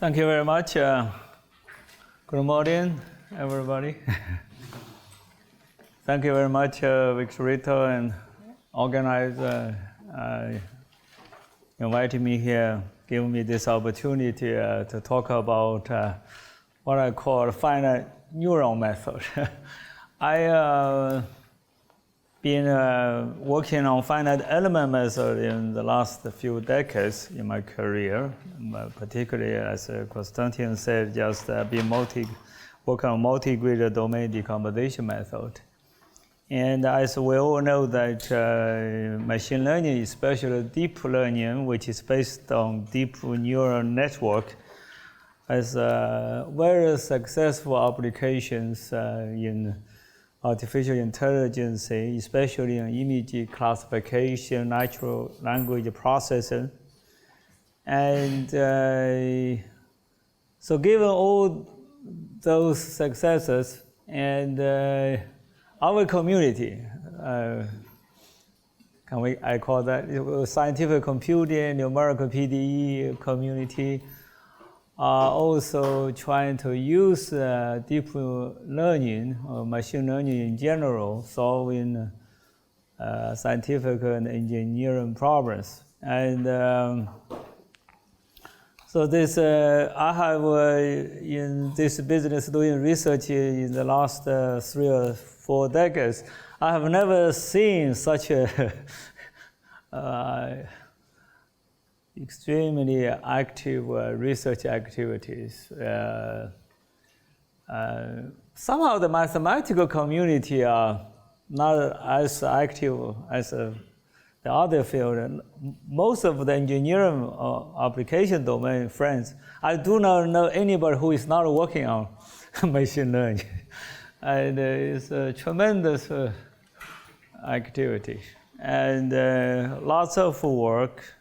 Thank you very much. Good morning, everybody. Thank you very much, Victorito and organizer, inviting me here, giving me this opportunity to talk about what I call finite neuron method. I been working on finite element method in the last few decades in my career, particularly as Konstantin said, just been working on multi-grid domain decomposition method. And as we all know that machine learning, especially deep learning, which is based on deep neural network, has very successful applications in artificial intelligence, especially in image classification, natural language processing. And so given all those successes and our community, I call that scientific computing, numerical PDE community, are also trying to use deep learning or machine learning in general, solving scientific and engineering problems. And so this, I have in this business doing research in the last 3 or 4 decades. I have never seen such a extremely active research activities. Somehow the mathematical community are not as active as the other field. Most of the engineering application domain friends, I do not know anybody who is not working on machine learning. And it's a tremendous activity. And lots of work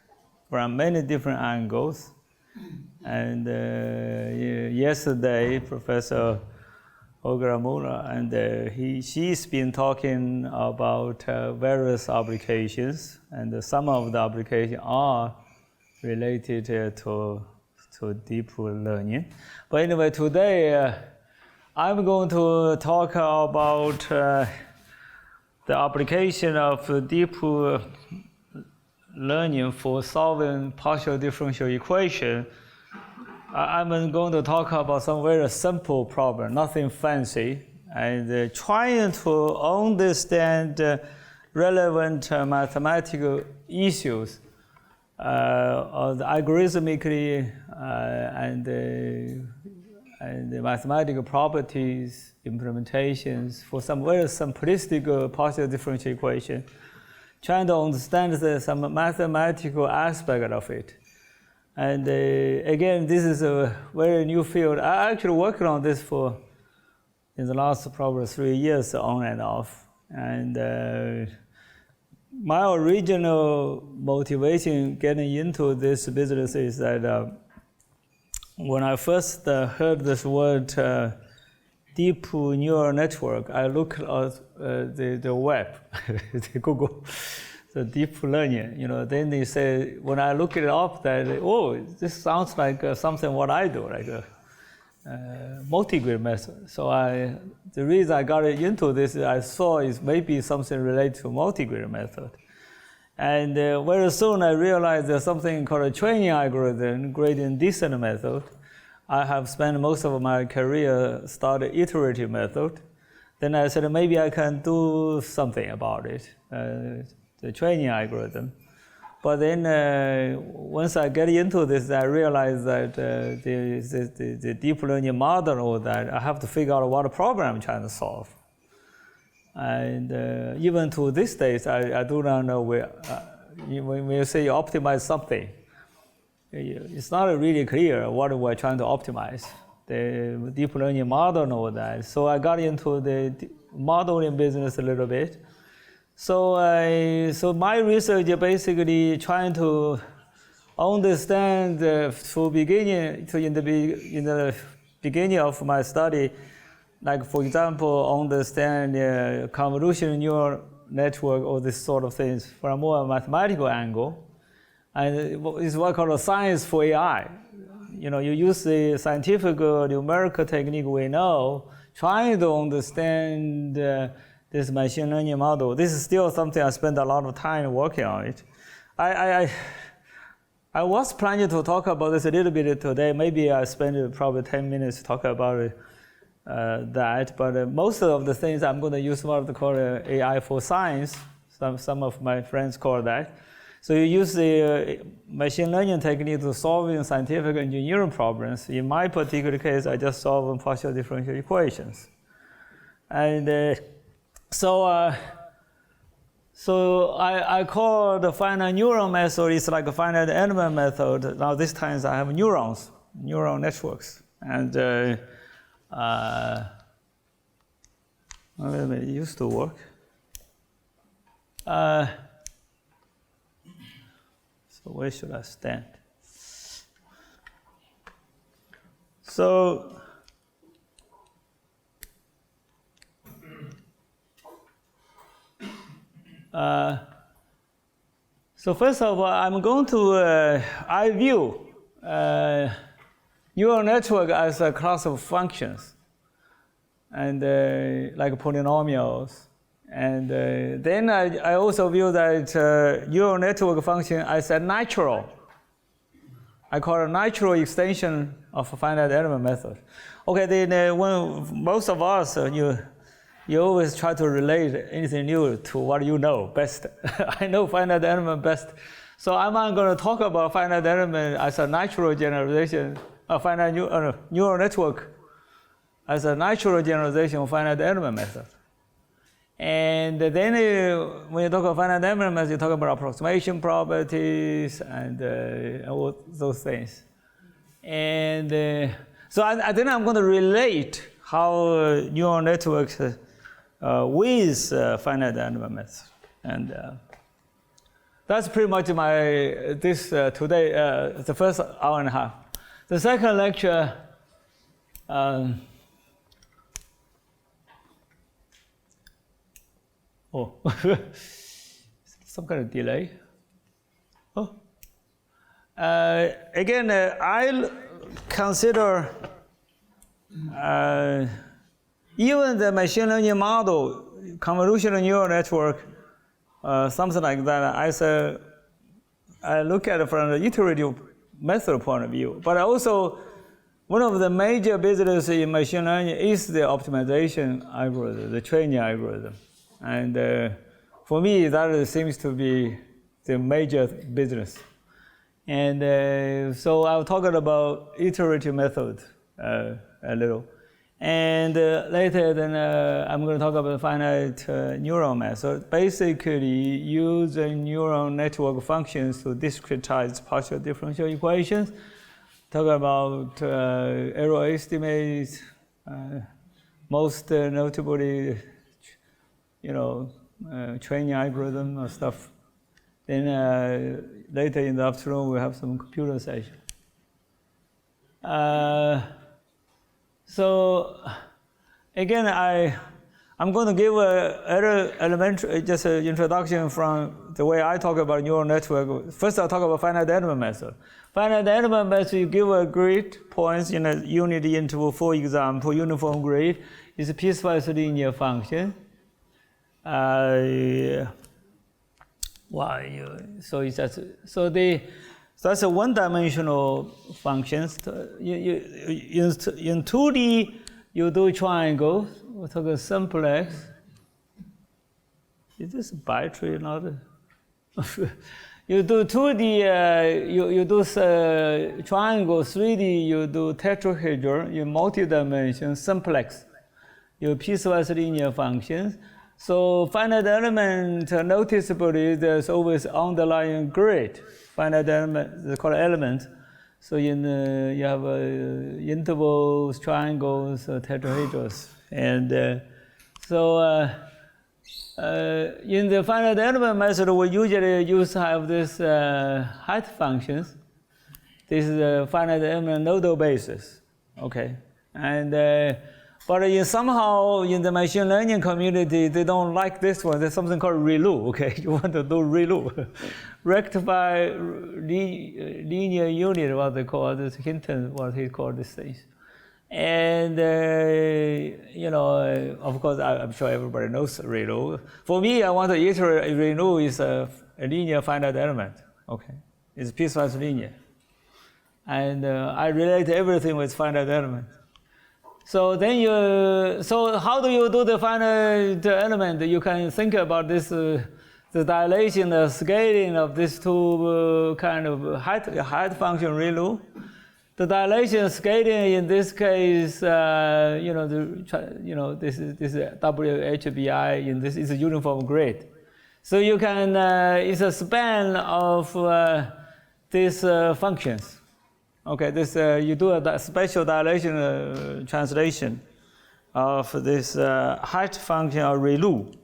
from many different angles. And yesterday, Professor Ogramura, and she's been talking about various applications, and some of the applications are related to deep learning. But anyway, today I'm going to talk about the application of deep learning for solving partial differential equation. I'm going to talk about some very simple problem, nothing fancy, and trying to understand relevant mathematical issues, algorithmically and the mathematical properties, implementations for some very simplistic partial differential equation, trying to understand some mathematical aspect of it. And again, this is a very new field. I actually worked on this in the last probably 3 years on and off. And my original motivation getting into this business is that when I first heard this word deep neural network, I looked at the web, the Google, the deep learning. Then they say, when I look it up, that this sounds like something what I do, like a multi-grid method. So the reason I got into this, I saw is maybe something related to multi-grid method. And very soon I realized there's something called a training algorithm, gradient descent method. I have spent most of my career studying iterative method. Then I said, maybe I can do something about it, the training algorithm. But then once I get into this, I realized that the deep learning model or that I have to figure out what problem I'm trying to solve. And even to this days, I do not know where, when you say you optimize something, it's not really clear what we're trying to optimize. The deep learning model or that. So I got into the modeling business a little bit. So my research is basically trying to understand in the beginning of my study, like for example, understand convolutional neural network or this sort of things from a more mathematical angle. And it's what called a science for AI. you use the scientific numerical technique we know, trying to understand this machine learning model. This is still something I spend a lot of time working on it. I was planning to talk about this a little bit today. Maybe I spend probably 10 minutes to talk about it, that. But most of the things I'm going to use what they call AI for science. Some of my friends call that. So you use the machine learning technique to solving scientific engineering problems. In my particular case, I just solve partial differential equations. And so I call the finite neuron method, it's like a finite element method. Now this time I have neurons, neural networks. And it used to work. So where should I stand? So first of all, I'm going to I view neural network as a class of functions, and like polynomials. And then I also view that neural network function as a natural. I call it a natural extension of a finite element method. Okay, then when most of us, you always try to relate anything new to what you know best. I know finite element best. So I'm not going to talk about finite element as a natural generalization, a finite neural network as a natural generalization of finite element method. And then when you talk about finite element method, you talk about approximation properties and all those things. And so then I'm going to relate how neural networks with finite element method. And that's pretty much my today, the first hour and a half. The second lecture, some kind of delay. Again, I consider even the machine learning model, convolutional neural network, something like that, I look at it from the iterative method point of view. But also, one of the major business in machine learning is the optimization algorithm, the training algorithm. And for me, that seems to be the major business. And so I'll talk about iterative method a little. And later, then I'm going to talk about finite neural method. Basically, using neural network functions to discretize partial differential equations. Talk about error estimates, most notably, training algorithm or stuff. Then later in the afternoon, we'll have some computer session. So again, I'm going to give a elementary, just an introduction from the way I talk about neural network. First, I'll talk about finite element method. Finite element method, you give a grid points in a unit interval. For example, uniform grid is a piecewise linear function. That's a one-dimensional function. In 2D, you do triangles. We talk about simplex. Is this battery not? You do 2D, you do triangle. 3D, you do tetrahedron. In multi-dimension, simplex. You piecewise linear functions. So finite element, noticeably, there's always underlying grid. Finite element, they call it elements. So you have intervals, triangles, tetrahedrons. And so in the finite element method, we usually have this height functions. This is the finite element nodal basis. Okay. And But somehow in the machine learning community, they don't like this one. There's something called ReLU, okay? You want to do ReLU. Rectify linear unit, what they call this, Hinton, what he called these things. And, of course, I'm sure everybody knows ReLU. For me, I want to iterate ReLU is a linear finite element, okay? It's piecewise linear. And I relate everything with finite element. So then so how do you do the finite element? You can think about this, the dilation, the scaling of these two kind of height function ReLU. The dilation scaling in this case, this is WHBI. In this is a uniform grid. So you can it's a span of these functions. Okay, this you do a special dilation translation of this height function of ReLU.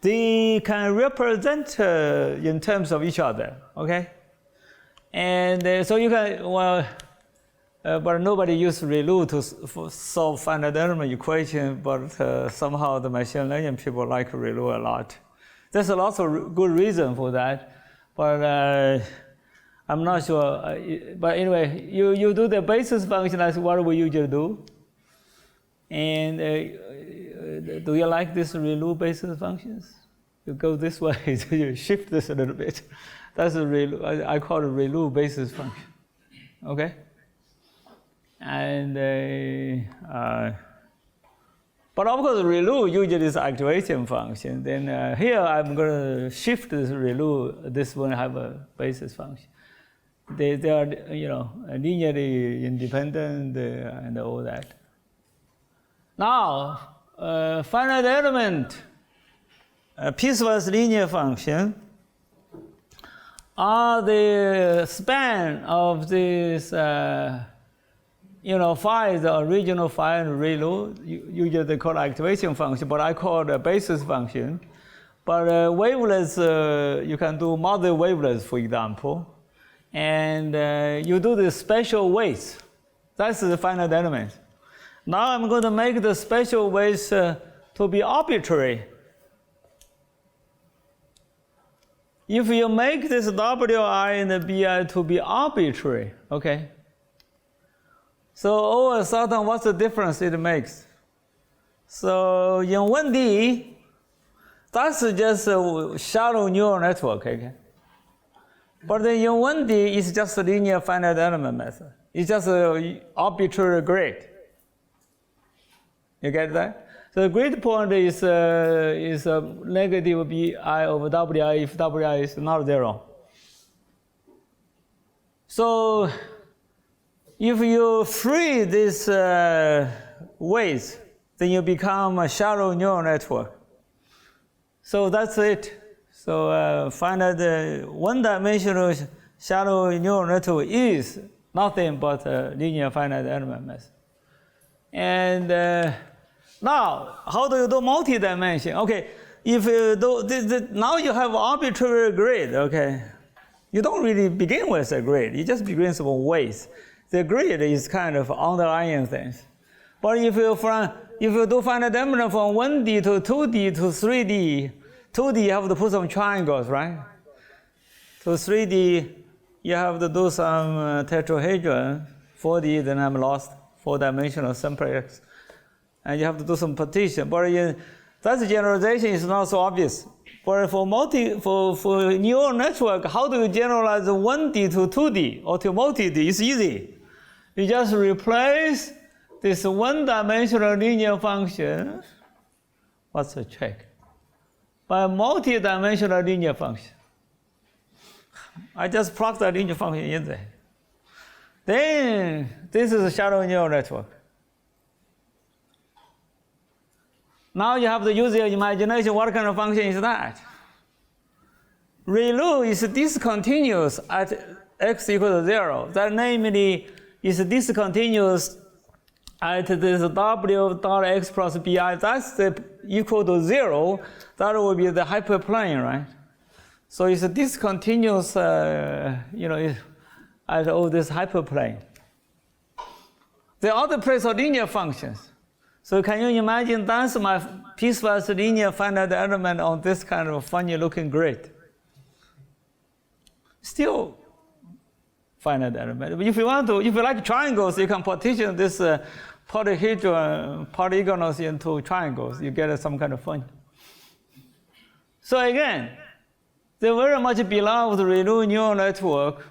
They can represent in terms of each other. Okay, and so you can but nobody uses ReLU to solve finite element equation. But somehow the machine learning people like ReLU a lot. There's a lot of good reason for that, but. I'm not sure, but anyway, you do the basis function as what we usually do. And do you like this ReLU basis functions? You go this way, so you shift this a little bit. That's a ReLU, I call it ReLU basis function, okay? And, but of course ReLU usually is activation function. Then here I'm going to shift this ReLU, this one have a basis function. They are, linearly independent and all that. Now, finite element, piecewise linear function, are the span of this, phi, the original phi and ReLU. Usually they call it activation function, but I call it a basis function. But wavelets, you can do model wavelets, for example. And you do the special weights. That's the finite element. Now I'm going to make the special weights to be arbitrary. If you make this Wi and Bi to be arbitrary, okay? So all of a sudden, what's the difference it makes? So in 1D, that's just a shallow neural network, okay? But then in 1D, it's just a linear finite element method. It's just an arbitrary grid. You get that? So the grid point is a negative Bi over Wi if Wi is not 0. So if you free this weights, then you become a shallow neural network. So that's it. So finite one-dimensional shallow neural network is nothing but a linear finite element method. And now, how do you do multi-dimension? Okay, if you do now you have arbitrary grid. Okay, you don't really begin with a grid. You just begin with weights. The grid is kind of underlying things. But if you do finite element from 1D to 2D to 3D. 2D, you have to put some triangles, right? To 3D, you have to do some tetrahedron. 4D, then I'm lost. 4-dimensional CEMRACS. And you have to do some partition. But that generalization is not so obvious. But for neural network, how do you generalize 1D to 2D or to multi-D? It's easy. You just replace this one-dimensional linear function. What's the trick? By a multi-dimensional linear function. I just plug that linear function in there. Then this is a shallow neural network. Now you have to use your imagination. What kind of function is that? ReLU is discontinuous at x equals 0. That namely is discontinuous at this w dot x plus bi. That's equal to 0. That will be the hyperplane, right? So it's a discontinuous, at all this hyperplane. The other place are linear functions. So can you imagine that's my piecewise linear finite element on this kind of funny looking grid? Still finite element. But if you like triangles, you can partition this polygonals into triangles. You get some kind of fun. So again, the very much beloved Relu neural network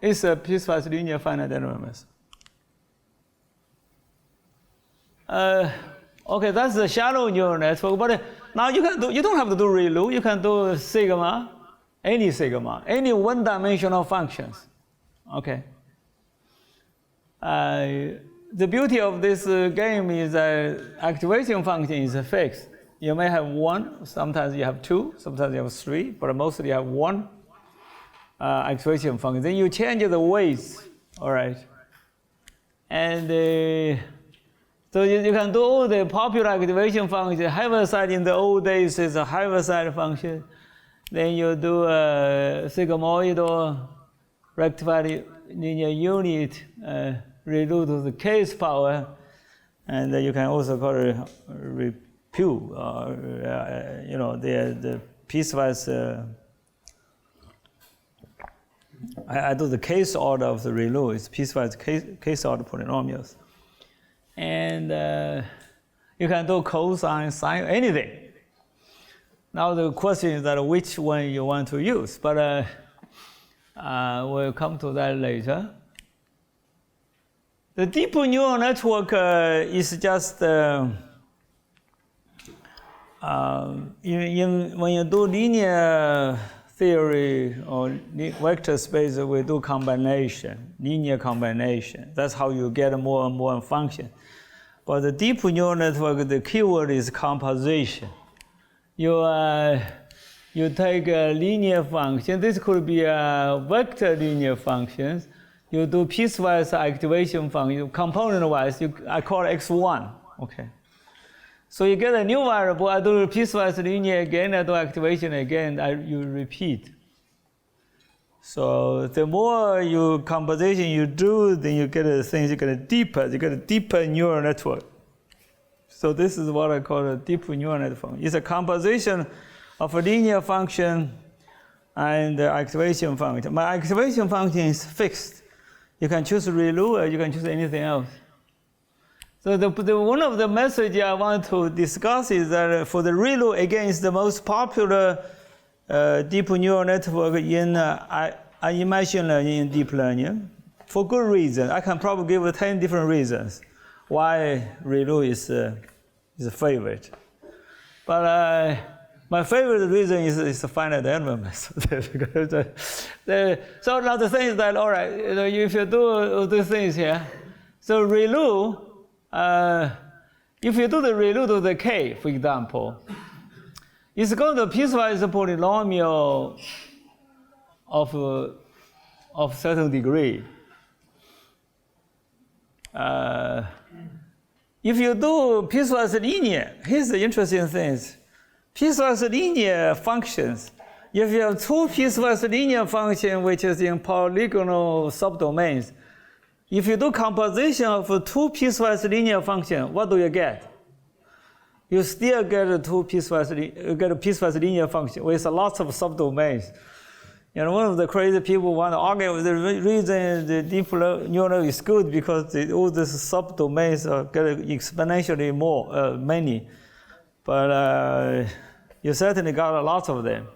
is a piecewise linear finite element method. Okay, that's the shallow neural network. But now you don't have to do Relu. You can do sigma, any one-dimensional functions. Okay. The beauty of this game is that activation function is fixed. You may have one, sometimes you have two, sometimes you have three, but mostly you have one activation function. Then you change the weights, all right? And so you can do all the popular activation functions. Heaviside in the old days is a heaviside function. Then you do a sigmoidal rectified linear unit reduced to the case power, and you can also call it repew, the piecewise. I do the case order of the Relu. It's piecewise case order polynomials, and you can do cosine, sine, anything. Now the question is that which one you want to use, but we'll come to that later. The deep neural network is just when you do linear theory or vector space, we do combination, linear combination. That's how you get more and more function. But the deep neural network, the keyword is composition. You take a linear function. This could be a vector linear functions. You do piecewise activation function, component-wise. I call it x1. Okay. So you get a new variable. I do piecewise linear again. I do activation again. You repeat. So the more composition you do, then you get things. You get deeper. You get a deeper neural network. So this is what I call a deep neural network. It's a composition of a linear function and the activation function. My activation function is fixed. You can choose Relu or you can choose anything else. So one of the messages I want to discuss is that for the Relu, again, it's the most popular deep neural network in machine learning and deep learning for good reason. I can probably give 10 different reasons why Relu is a favorite. But my favorite reason is the finite element method. So now the thing is that, all right, if you do these things here, so Relu, if you do the Relu to the k, for example, it's going to piecewise polynomial of certain degree. If you do piecewise linear, here's the interesting thing. Piecewise linear functions, if you have two piecewise linear functions which is in polygonal subdomains, if you do composition of two piecewise linear functions, what do you get? You still get a piecewise linear function with lots of subdomains. One of the crazy people want to argue with the reason the deep neural is good because all these subdomains get exponentially more, many. But you certainly got a lot of them.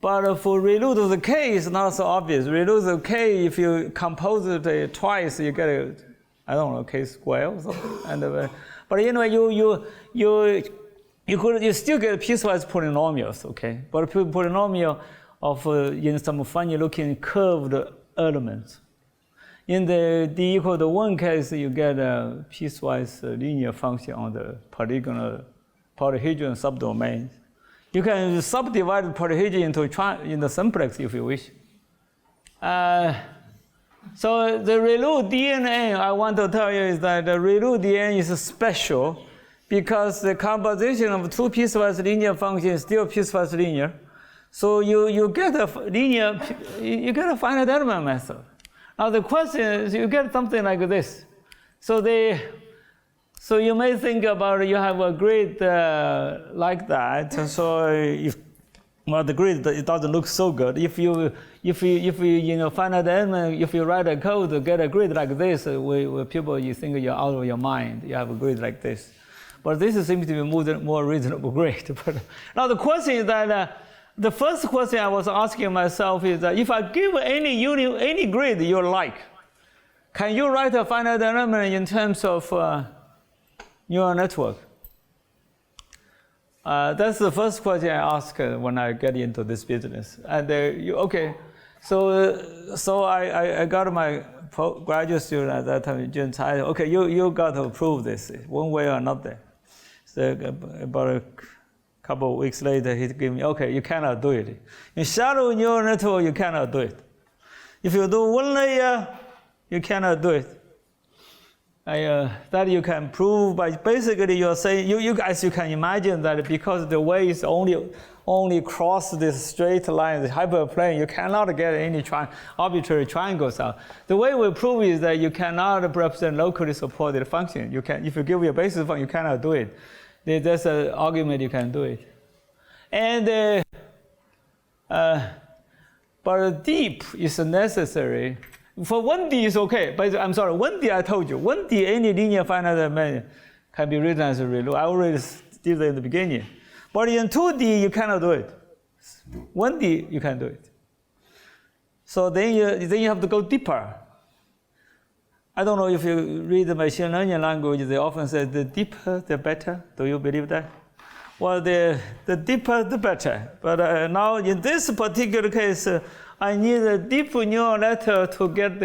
But for Relu to the k, it's not so obvious. Relu to the k, if you compose it twice, you get k square or something. And, but anyway, you still get piecewise polynomials, okay? But polynomial of in some funny-looking curved elements. In the d equal to 1 case, you get a piecewise linear function on the polyhedron subdomain. You can subdivide the polyhedron into the simplex if you wish. So the Relu DNA, I want to tell you, is that the Relu DNA is special because the composition of two piecewise linear functions is still piecewise linear. So you get a linear, you get a finite element method. Now the question is, you get something like this. So So you may think about you have a grid like that. So if the grid, it doesn't look so good. If you finite element, if you write a code to get a grid like this, people, you think you're out of your mind. You have a grid like this. But this seems to be more reasonable grid. But now the question is that the first question I was asking myself is that if I give any grid you like, can you write a finite element in terms of neural network? That's the first question I ask when I get into this business. And okay, so I got my graduate student at that time, Jinchao. Okay, you got to prove this one way or another. So about a couple of weeks later, he gave me, okay, you cannot do it. In shallow neural network, you cannot do it. If you do one layer, you cannot do it. That you can prove by basically you're saying, you guys, you can imagine that because the way is only cross this straight line, the hyperplane, you cannot get any arbitrary triangles out. The way we prove is that you cannot represent locally supported function. You can, if you give me a basis function, you cannot do it. There's an argument you can do it. And but deep is necessary. For 1D is okay, but I'm sorry, 1D I told you. 1D, any linear finite element can be written as a ReLU. I already did that in the beginning. But in 2D, you cannot do it. 1D, you can do it. So then you have to go deeper. I don't know if you read the machine learning language, they often say the deeper, the better. Do you believe that? Well, the deeper, the better. But now in this particular case, I need a deep neural network to get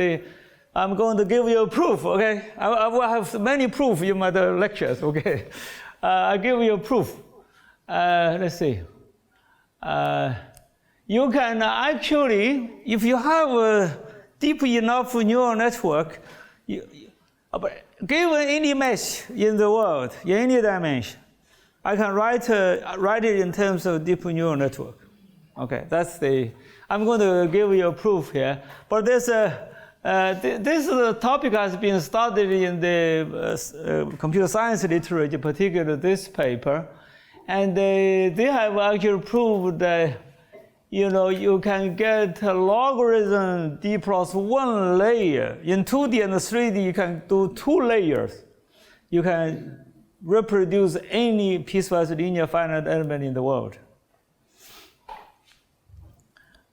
I'm going to give you a proof, okay? I will have many proofs in my lectures, okay? I'll give you a proof. Let's see. You can actually, if you have a deep enough neural network, given any mesh in the world, in any dimension, I can write it in terms of deep neural network. Okay, that's I'm going to give you a proof here. But this topic has been studied in the computer science literature, particularly this paper. And they have actually proved that you can get a logarithm d plus 1 layer. In 2D and 3D, you can do 2 layers. You can reproduce any piecewise linear finite element in the world.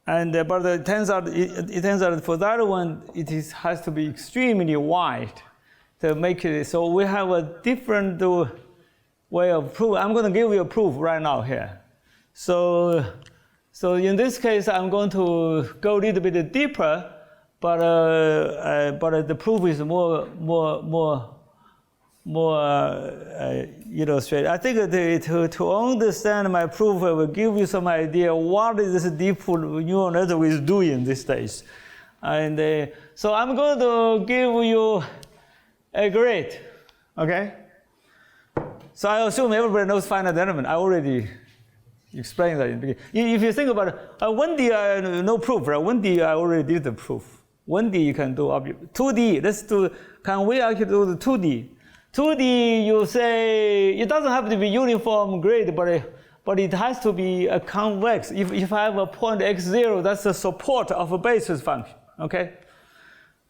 And but it turns out for that one, has to be extremely wide to make it. So we have a different way of proof. I'm going to give you a proof right now here. So in this case, I'm going to go a little bit deeper, but the proof is more illustrated. I think to understand my proof, I will give you some idea what is this deep neural network is doing these days. And so I'm going to give you a grid, okay? So I assume everybody knows finite element. I already explained that in the beginning. If you think about it, 1D, no proof, right? 1D, I already did the proof. 1D, you can do 2D. Can we actually do the 2D? 2D, you say, it doesn't have to be uniform grid, but it has to be a convex. If I have a point x0, that's the support of a basis function, okay?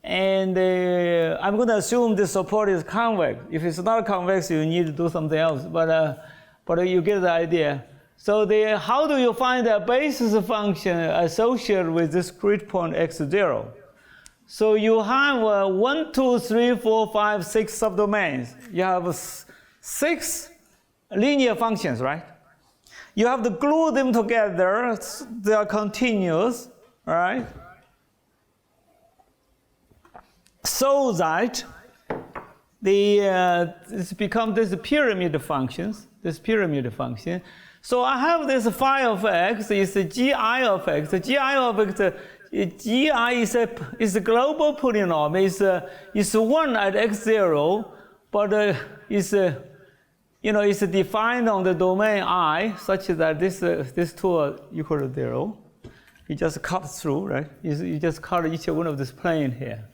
And I'm going to assume the support is convex. If it's not convex, you need to do something else, but you get the idea. So how do you find a basis function associated with this grid point x0? So you have 1, 2, 3, 4, 5, 6 subdomains. You have 6 linear functions, right? You have to glue them together. They are continuous, all right? So that it's become this pyramid functions, this pyramid function. So I have this phi of x is the gi of x. The gi of x, gi is a global polynomial. It's 1 at x0, but it's defined on the domain I such that this two are equal to 0. You just cut through, right? You just cut each one of this plane here.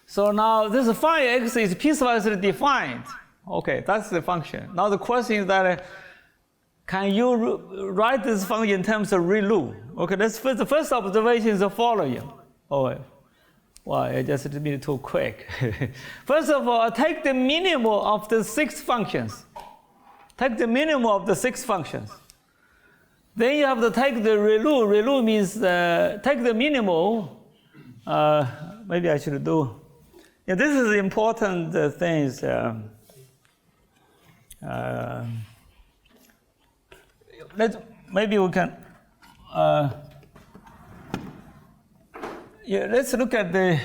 So now this phi x is piecewise defined, Okay, that's the function. Now the question is that can you write this function in terms of ReLU? Okay, the first observation is the following. Oh, well, I just did it too quick. First of all, take the minimum of the 6 functions. Take the minimum of the 6 functions. Then you have to take the ReLU. ReLU means take the minimum. Maybe I should do. Yeah, this is important things. Maybe we can. Yeah, let's look at the.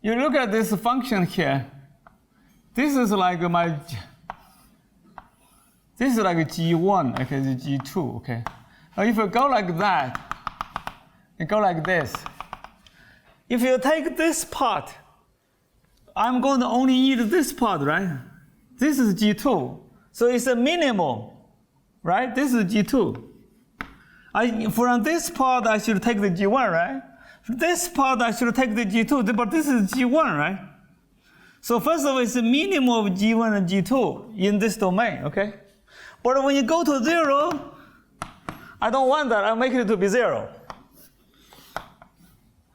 You look at this function here. This is like my. This is like G1, okay, the G2, okay. Now if you go like that, you go like this. If you take this part, I'm going to only eat this part, right? This is G2, so it's a minimum, right? This is G2. From this part, I should take the G1, right? From this part, I should take the G2, but this is G1, right? So first of all, it's a minimum of G1 and G2 in this domain, okay? But when you go to 0, I don't want that. I'll make it to be 0.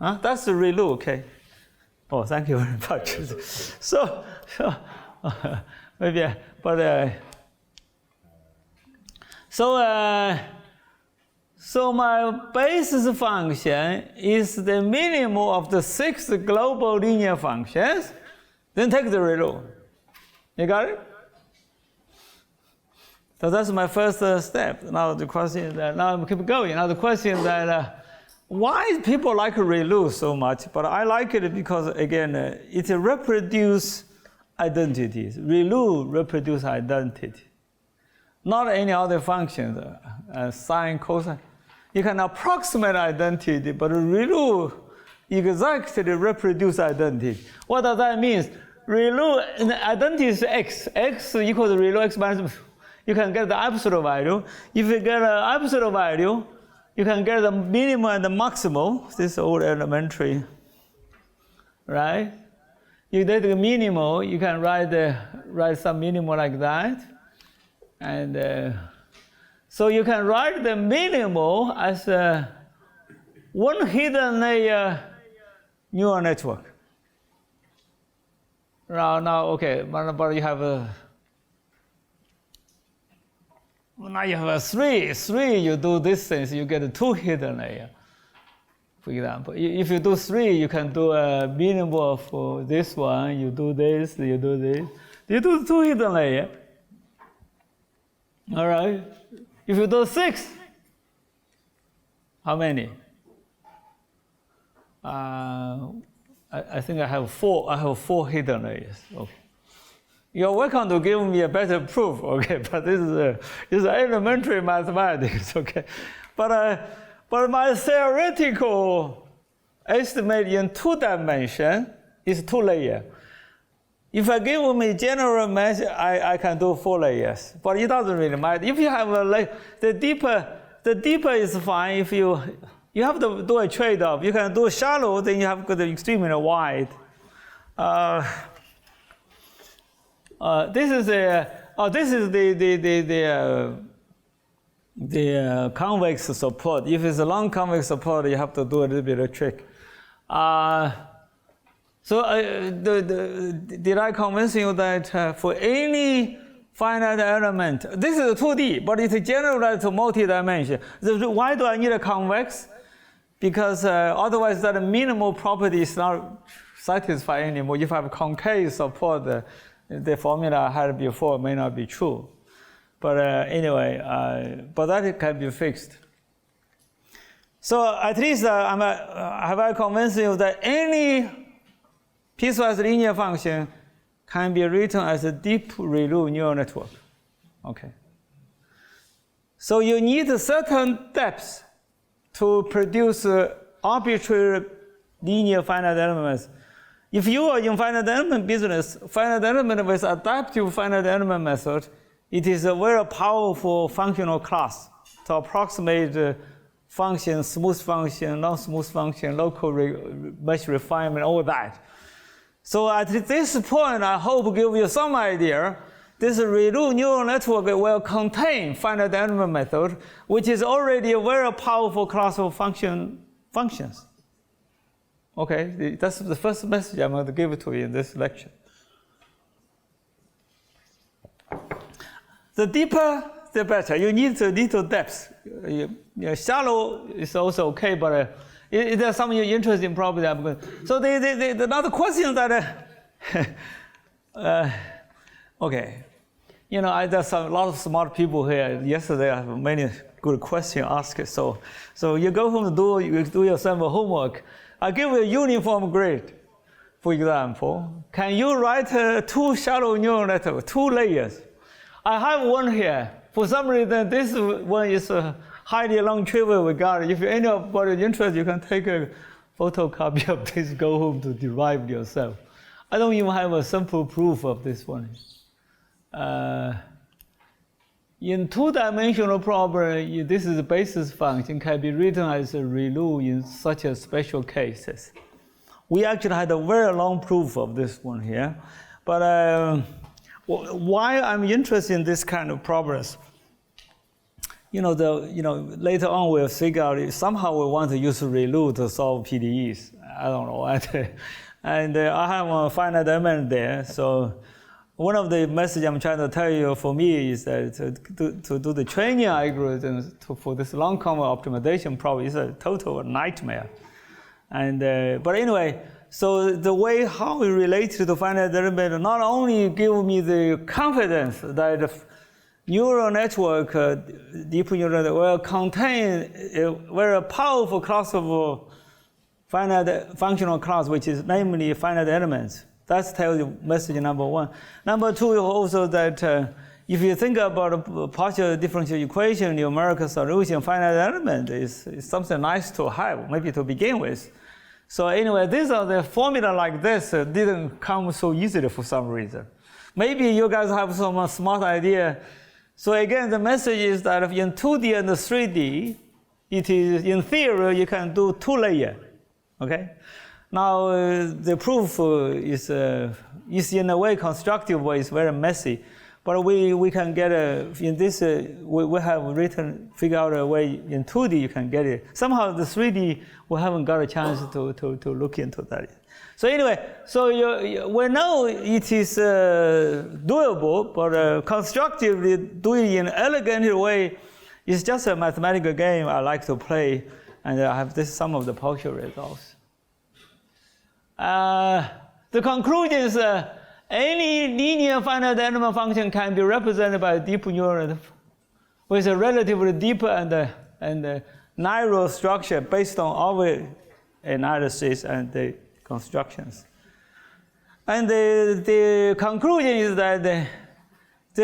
That's the ReLU, okay? Oh, thank you very much. So maybe, so my basis function is the minimum of the 6 global linear functions. Then take the ReLU. You got it? So that's my first step. Now the question is that, now I keep going. Now the question is that why people like ReLU so much? But I like it because, again, it reproduces identities. ReLU reproduces identity. Not any other functions, sine, cosine. You can approximate identity, but ReLU exactly reproduces identity. What does that mean? ReLU, the identity is x. X equals ReLU x minus. You can get the absolute value. If you get an absolute value, you can get the minimum and the maximum. This is all elementary, right? You take the minimum, you can write some minimum like that. And so you can write the minimum as one hidden layer neural network. Now, okay, but you have now you have 3. 3, you do this thing, so you get 2 hidden layers. For example, if you do 3, you can do a minimum for this one. You do this, you do this. You do 2 hidden layers. All right. If you do 6, how many? I think I have 4. I have 4 hidden layers. Okay. You're welcome to give me a better proof, okay? But this is elementary mathematics, okay? But my theoretical estimate in 2 dimensions is 2 layers. If I give me general measure, I can do 4 layers. But it doesn't really matter. If you have a layer, the deeper is fine. If you have to do a trade-off. You can do shallow, then you have to go to extremely wide. This is the convex support. If it's a long convex support, you have to do a little bit of trick. So did I convince you that for any finite element, this is 2D, but it's generalized to multi-dimension. Why do I need a convex? Because otherwise that minimal property is not satisfied anymore. If I have concave support, the formula I had before may not be true. But anyway, but that can be fixed. So at least have I convinced you that any piecewise linear function can be written as a deep ReLU neural network. Okay. So you need certain depths to produce arbitrary linear finite elements. If you are in finite element business, finite element with adaptive finite element method, it is a very powerful functional class to approximate function, smooth function, non-smooth function, local mesh refinement, all that. So at this point, I hope give you some idea. This ReLU neural network will contain finite element method, which is already a very powerful class of functions. Okay, that's the first message I'm going to give to you in this lecture. The deeper, the better. You need a little depth. Shallow is also okay, but there's some interesting problem. I'm going. So another question that, okay, there's a lot of smart people here. Yesterday I have many good questions asked. So you go home and do your sample homework. I give you a uniform grade. For example, can you write 2 shallow neural networks, 2 layers? I have one here. For some reason, this one is a highly non-trivial regard. If anybody interested, you can take a photocopy of this, go home to derive yourself. I don't even have a simple proof of this one. In 2-dimensional problem, this is a basis function, can be written as a ReLU in such a special cases. We actually had a very long proof of this one here. But why I'm interested in this kind of problems, later on we'll figure out if somehow we want to use ReLU to solve PDEs. I don't know. And I have a finite element there. So one of the messages I'm trying to tell you for me is that to do the training algorithms for this long convolutional optimization problem is a total nightmare. And but anyway, so the way how we relate to the finite element not only give me the confidence that the neural network, deep neural network, will contain a very powerful class of finite functional class, which is namely finite elements. That tells you message number 1. Number 2 is also that if you think about a partial differential equation, numerical solution, finite element is something nice to have, maybe to begin with. So anyway, these are the formula like this didn't come so easily for some reason. Maybe you guys have some smart idea. So again, the message is that in 2D and 3D, it is in theory you can do 2 layers. Okay. Now the proof is in a way constructive way. It's very messy, but we can get in this. We have figure out a way in 2D you can get it. Somehow the 3D we haven't got a chance to look into that. So anyway, so we know it is doable, but constructively doing it in an elegant way is just a mathematical game I like to play, and I have some of the partial results. The conclusion is any linear finite element function can be represented by a deep neural network with a relatively deep and narrow structure based on our analysis and the constructions. And the conclusion is that the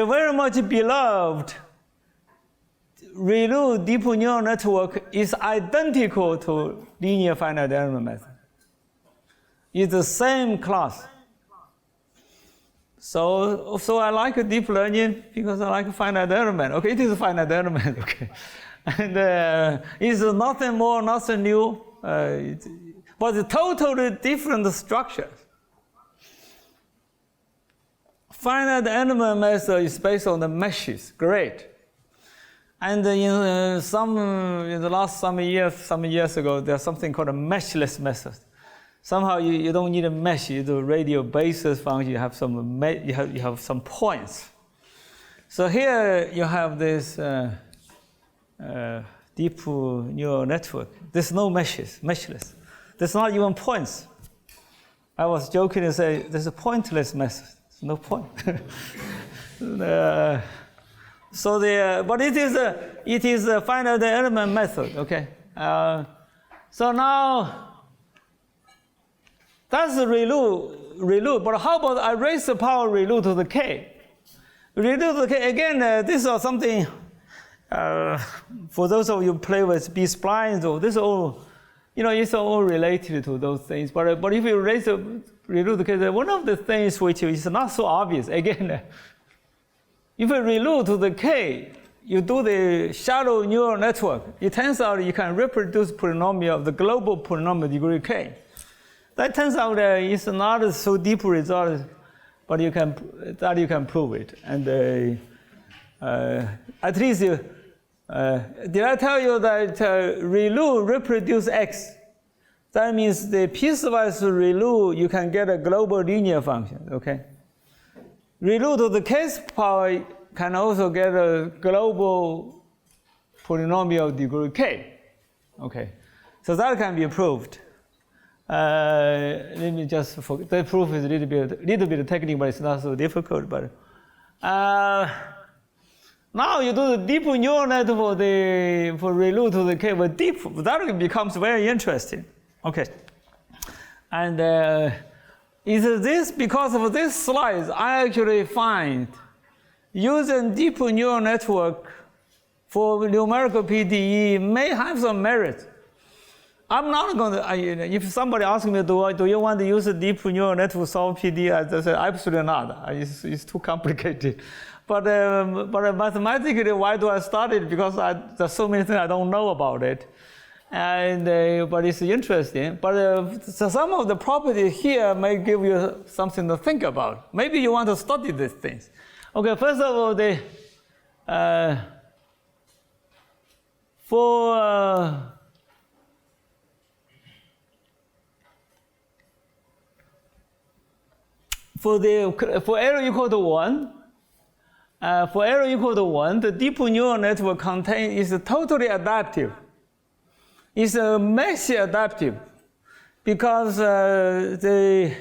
very much beloved ReLU deep neural network is identical to linear finite element method. It's the same class. So I like deep learning because I like finite element. Okay, it is a finite element. Okay, and it's nothing more, nothing new, but it's totally different structures. Finite element method is based on the meshes. Great. And in the last some years ago, there's something called a meshless method. Somehow you don't need a mesh. You do radial basis function. You have some points. So here you have this deep neural network. There's no meshless. There's not even points. I was joking and say there's a pointless method. There's no point. But it is a finite element method. Okay. So now. That's the ReLU, but how about I raise the power ReLU to the k? ReLU to the k, again, this is something, for those of you who play with B-splines, or this is all, it's all related to those things. But if you raise the ReLU to the k, one of the things which is not so obvious, again, if you ReLU to the k, you do the shallow neural network, it turns out you can reproduce polynomial of the global polynomial degree k. That turns out it's not so deep result, but you can prove it. And at least, did I tell you that ReLU reproduce X? That means the piecewise ReLU, you can get a global linear function, okay? ReLU to the case power can also get a global polynomial degree K, okay? So that can be proved. Let me just forget. The proof is a little bit technical, but it's not so difficult. But now you do the deep neural net for ReLU to the K, but deep, that becomes very interesting. Okay. And is this because of this slide? I actually find using deep neural network for numerical PDE may have some merit. I'm not going to, if somebody asks me, do you want to use a deep neural network to solve PDE? I say, absolutely not. It's too complicated. But mathematically, why do I study it? Because there's so many things I don't know about it. And, but it's interesting. But so some of the properties here may give you something to think about. Maybe you want to study these things. Okay, first of all, for error equal to 1, the deep neural network is totally adaptive. It's maxi adaptive because the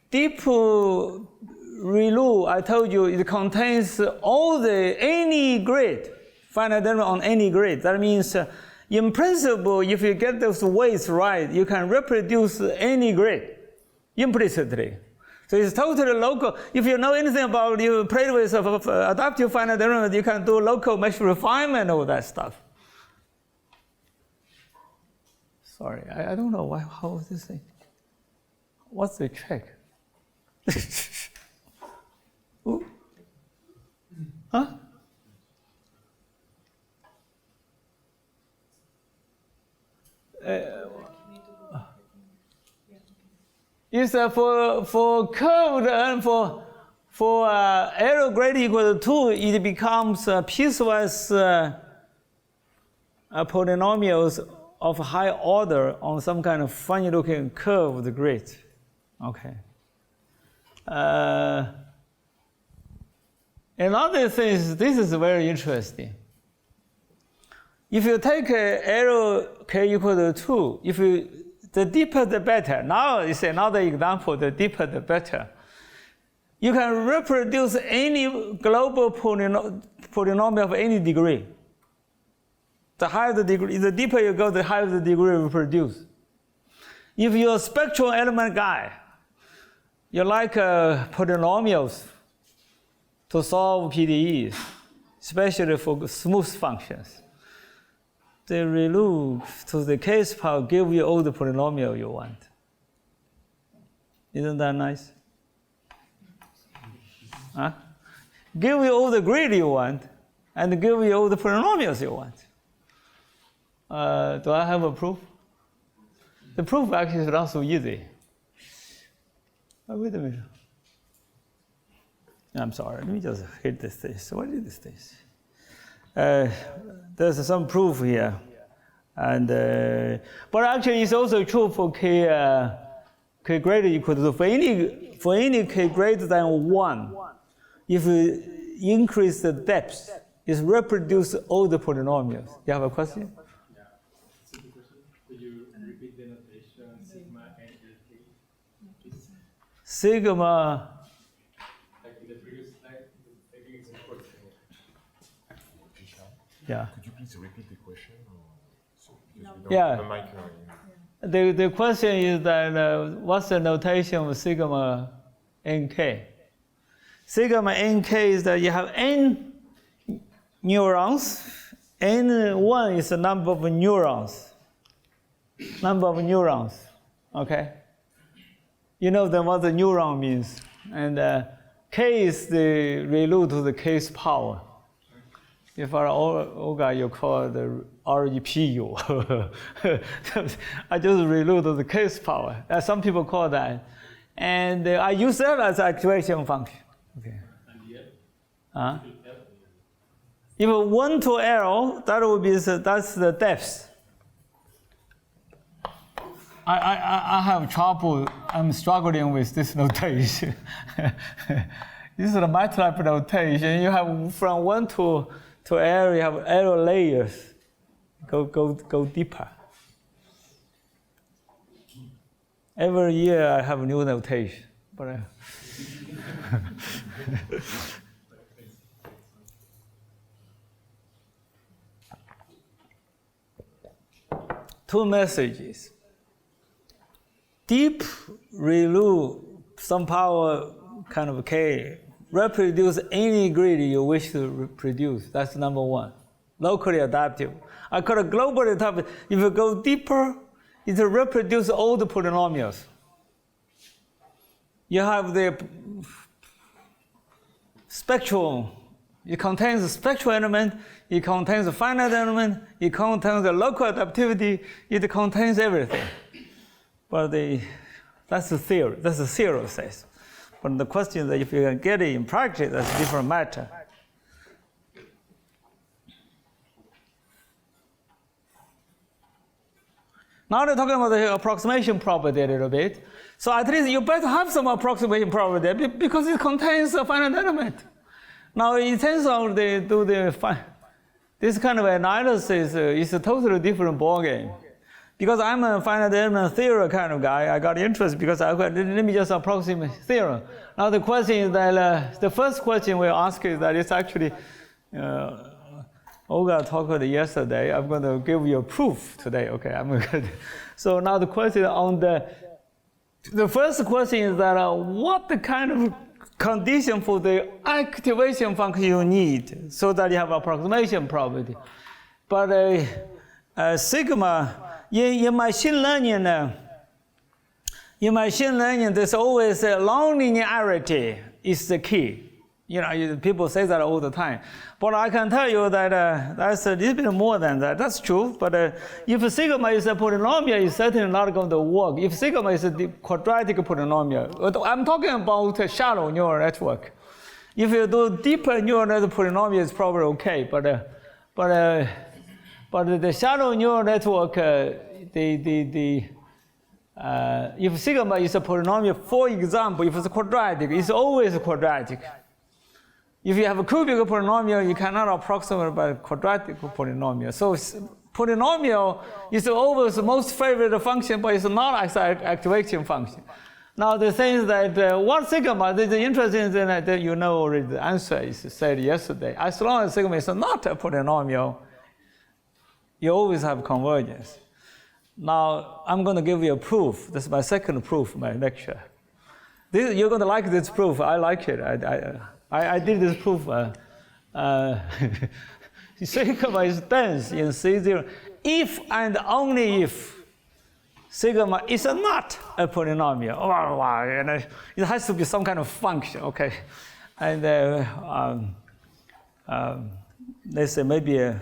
deep ReLU, I told you, it contains any grid, finite element on any grid. That means, in principle, if you get those weights right, you can reproduce any grid implicitly. So it's totally local. If you know anything about, you play with adaptive finite element, you can do local mesh refinement, all that stuff. Sorry, I don't know how is this thing? What's the check? Ooh. Huh? Is for curved and for error grade equal to 2, it becomes piecewise polynomials of high order on some kind of funny-looking curved grid. Okay. Another thing is, this is very interesting. If you take error k equal to 2, the deeper the better. Now it's another example, the deeper the better. You can reproduce any global polynomial of any degree. The higher the degree, the deeper you go, the higher the degree you produce. If you're a spectral element guy, you like polynomials to solve PDEs, especially for smooth functions. The ReLU to the case power give you all the polynomial you want. Isn't that nice? Huh? Give you all the grid you want, and give you all the polynomials you want. Do I have a proof? The proof actually is not so easy. Oh, wait a minute. I'm sorry, let me just hit this thing. So what is this thing? There's some proof here. And, but actually it's also true for k greater equal to, for any k greater than 1, if you increase the depth, it reproduces all the polynomials. You have a question? Yeah. Simple question. Could you repeat the notation, sigma and k? Sigma. Like in the previous slide, I think it's important. Yeah. Could you please repeat the question? Yeah. The question is that what's the notation of sigma nk? Sigma nk is that you have n neurons. N1 is the number of neurons. Okay? You know then what the neuron means. And k is the ReLU to the case power. If our Olga, you call the REPU. I just reload the case power. Some people call that. And I use that as activation function. Okay. If 1 to L, that would be that's the depth. I have trouble. I'm struggling with this notation. This is the MATLAB notation. You have from 1 to L, you have L layers. Go deeper. Every year I have new notation, but. Two messages. Deep ReLU, some power kind of K, reproduce any grid you wish to reproduce. That's number one. Locally adaptive. I call it globally adaptive. If you go deeper, it will reproduce all the polynomials. You have the spectral. It contains a spectral element, it contains a finite element, it contains a local adaptivity, it contains everything. But that's the theory, that's the theory says. But the question is that if you can get it in practice, that's a different matter. Now they're talking about the approximation property a little bit. So at least you better have some approximation property because it contains a finite element. Now, in terms of this kind of analysis is a totally different ballgame. Because I'm a finite element theory kind of guy, I got interest because let me just approximate theorem. Now the question is that, the first question we ask is that it's actually, Olga talked about it yesterday, I'm going to give you a proof today, okay? So now the question on the first question is that what the kind of condition for the activation function you need so that you have approximation property. But sigma, in machine learning, there's always a non-linearity is the key. People say that all the time. But I can tell you that that's a little bit more than that. That's true. But if sigma is a polynomial, it's certainly not going to work. If sigma is a quadratic polynomial, I'm talking about a shallow neural network. If you do deeper neural network polynomial, it's probably okay. But the shallow neural network, if sigma is a polynomial, for example, if it's quadratic, it's always quadratic. If you have a cubic polynomial, you cannot approximate by quadratic polynomial. So polynomial is always the most favorite function, but it's not as an activation function. Now the thing is that what sigma, the interesting thing that you know already the answer is said yesterday. As long as sigma is not a polynomial, you always have convergence. Now I'm going to give you a proof. This is my second proof, my lecture. You're going to like this proof. I like it. I did this proof. Sigma is dense in C0 if and only if sigma is not a polynomial. It has to be some kind of function, okay? And let's say maybe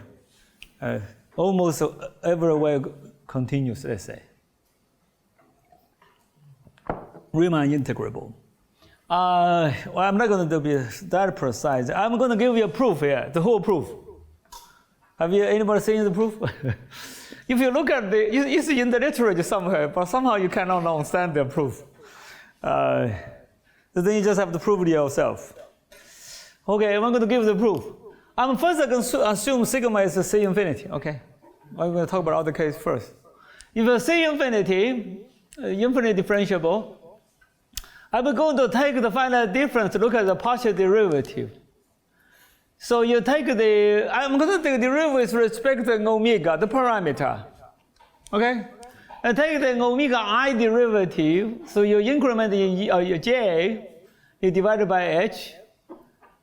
almost everywhere continuous, let's say. Riemann integrable. Well, I'm not going to be that precise. I'm going to give you a proof here, the whole proof. Have anybody seen the proof? If you look at it's in the literature somewhere, but somehow you cannot understand the proof. So then you just have to prove it yourself. Okay, I'm going to give the proof. First I can assume sigma is a C infinity, okay? I'm going to talk about other case first. If a C infinity, infinite differentiable, I'm going to take the finite difference, look at the partial derivative. So you take I'm going to take the derivative with respect to omega, the parameter. Okay? And take the omega I derivative, so you increment in J, you divide by H,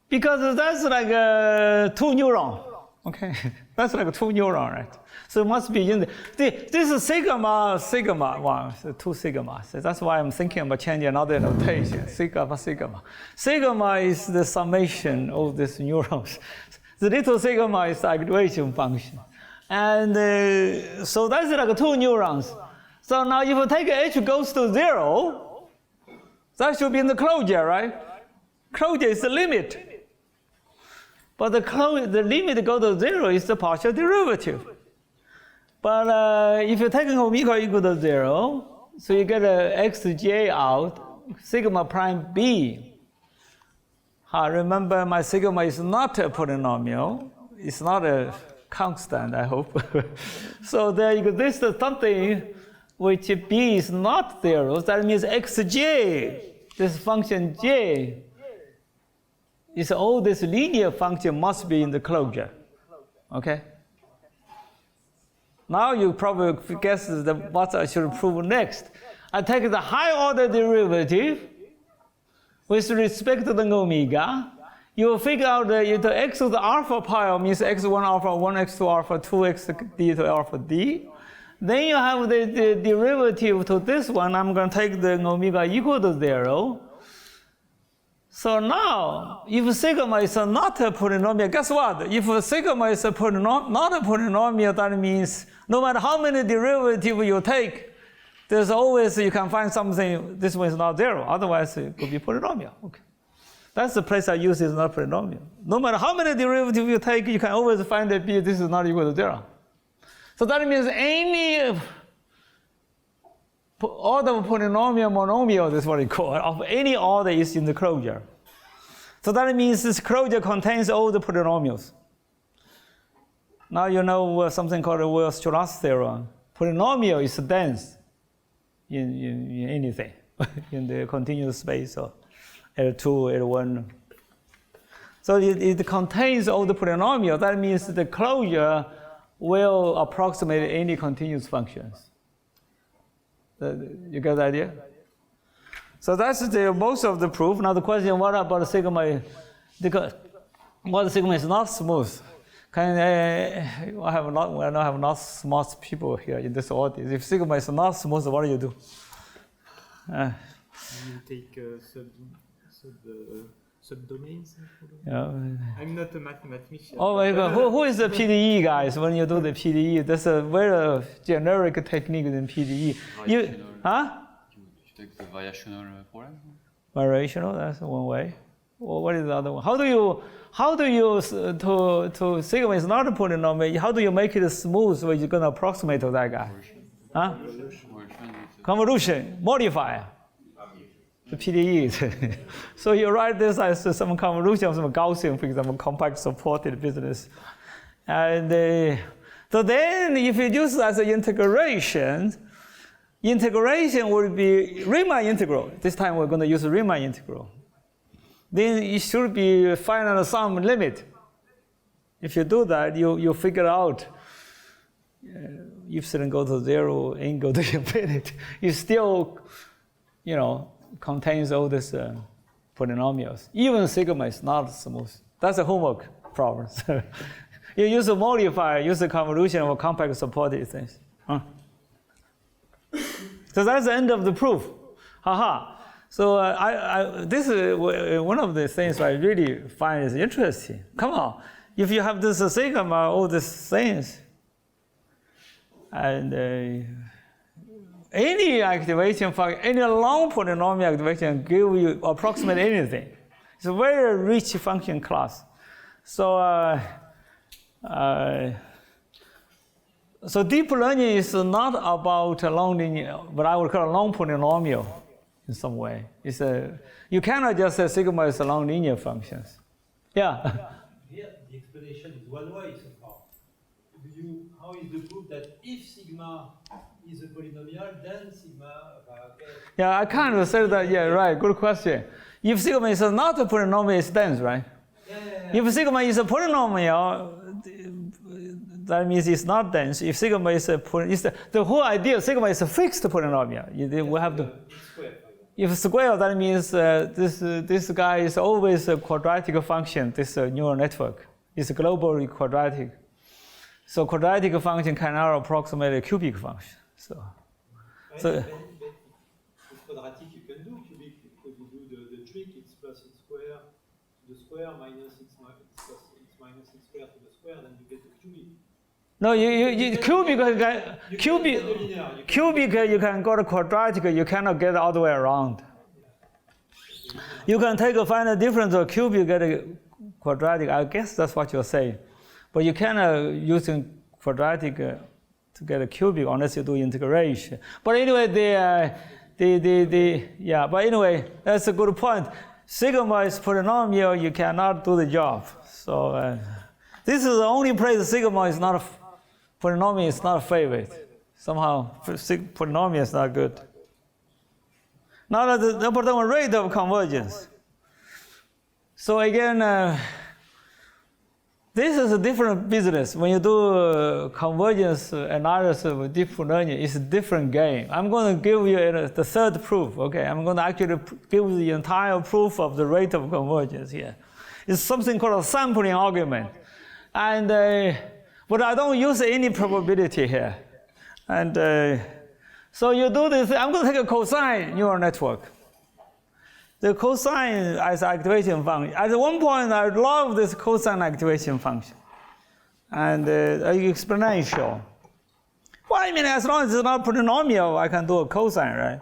because that's like 2 neuron. Okay? That's like 2 neuron, right? So it must be in this is sigma, one, so 2 sigmas. So that's why I'm thinking about changing another notation, sigma. Sigma is the summation of these neurons. The little sigma is the activation function. And so that's like 2 neurons. So now if you take h goes to 0, that should be in the closure, right? Closure is the limit. But the limit go to 0 is the partial derivative. But if you take omega equal to 0, so you get a xj out, sigma prime b. Remember, my sigma is not a polynomial. It's not a constant, I hope. So there exists something which b is not 0. That means xj, this function j, is all this linear function must be in the closure. Okay? Now you probably guess what I should prove next. I take the high order derivative with respect to the omega. You will figure out that if the x to the alpha pile means x1 alpha 1, x2 alpha 2, x d to alpha d. Then you have the derivative to this one. I'm going to take the omega equal to 0. So now, if sigma is not a polynomial, guess what? If sigma is not a polynomial, that means no matter how many derivatives you take, there's always, you can find something, this one is not 0. Otherwise, it could be polynomial. Okay. That's the place I use is not polynomial. No matter how many derivatives you take, you can always find that b, this is not equal to 0. So that means any order of polynomial monomial, that's what we call it, of any order is in the closure. So that means this closure contains all the polynomials. Now you know something called the Weierstrass theorem. Polynomial is dense in anything, in the continuous space of L2, L1. So it contains all the polynomials. That means the closure will approximate any continuous functions. You get the idea? So that's most of the proof. Now the question, what about sigma? Because what sigma is not smooth. I don't have not smart people here in this audience. If sigma is not smooth, what do you do? You take subdomains? Yeah. I'm not a mathematician. Oh my God, who is the PDE guys when you do the PDE? That's a very generic technique in PDE. You take the variational form? Variational, that's one way. Well, what is the other one? How do you to sigma is not a polynomial, how do you make it smooth where you're going to approximate to that guy? Huh? Convolution, modify. The PDE. So you write this as some convolution of some Gaussian, for example, compact supported business. And so then if you use as an integration will be Riemann integral. This time we're going to use Riemann integral. Then it should be final sum limit. If you do that, you figure out epsilon go to 0, n go to infinity. It still, contains all these polynomials. Even sigma is not smooth. That's a homework problem. You use a modifier, use a convolution or compact supported things. So that's the end of the proof. Haha. So this is one of the things I really find is interesting. Come on, if you have this sigma, all these things, and any activation function, any long polynomial activation give you approximate anything. It's a very rich function class. So so deep learning is not about a long linear, but I would call a long polynomial in some way. You cannot just say sigma is a long linear functions. Yeah. Here, the explanation is one way so far. How is the proof that if sigma is a polynomial, then sigma... Yeah, I kind of said that, yeah, right, good question. If sigma is not a polynomial, it's dense, right? Yeah. If sigma is a polynomial, that means it's not dense. If sigma is the whole idea of sigma is a fixed polynomial. We have to... If square, that means this guy is always a quadratic function, this neural network. It's globally quadratic. So quadratic function cannot approximate a cubic function. So with quadratic you can do cubic because you do the trick, it's plus x square to the square minus x plus x minus x square to the square, then you get a cubic. No, cubic you can go to quadratic, you cannot get all the way around. You can find a difference of cubic, get a quadratic. I guess that's what you're saying. But you cannot using quadratic to get a cubic unless you do integration. But anyway, but anyway, that's a good point. Sigma is polynomial, you cannot do the job. So this is the only place sigma is not polynomial is not a favorite. Somehow polynomial is not good. Now the important rate of convergence. So again, this is a different business. When you do convergence analysis with deep learning, it's a different game. I'm going to give you the third proof. Okay, I'm going to actually give you the entire proof of the rate of convergence here. It's something called a sampling argument, and but I don't use any probability here. And so you do this. I'm going to take a cosine neural network. The cosine as activation function. At one point, I love this cosine activation function, and exponential. Well, I mean, as long as it's not polynomial, I can do a cosine, right?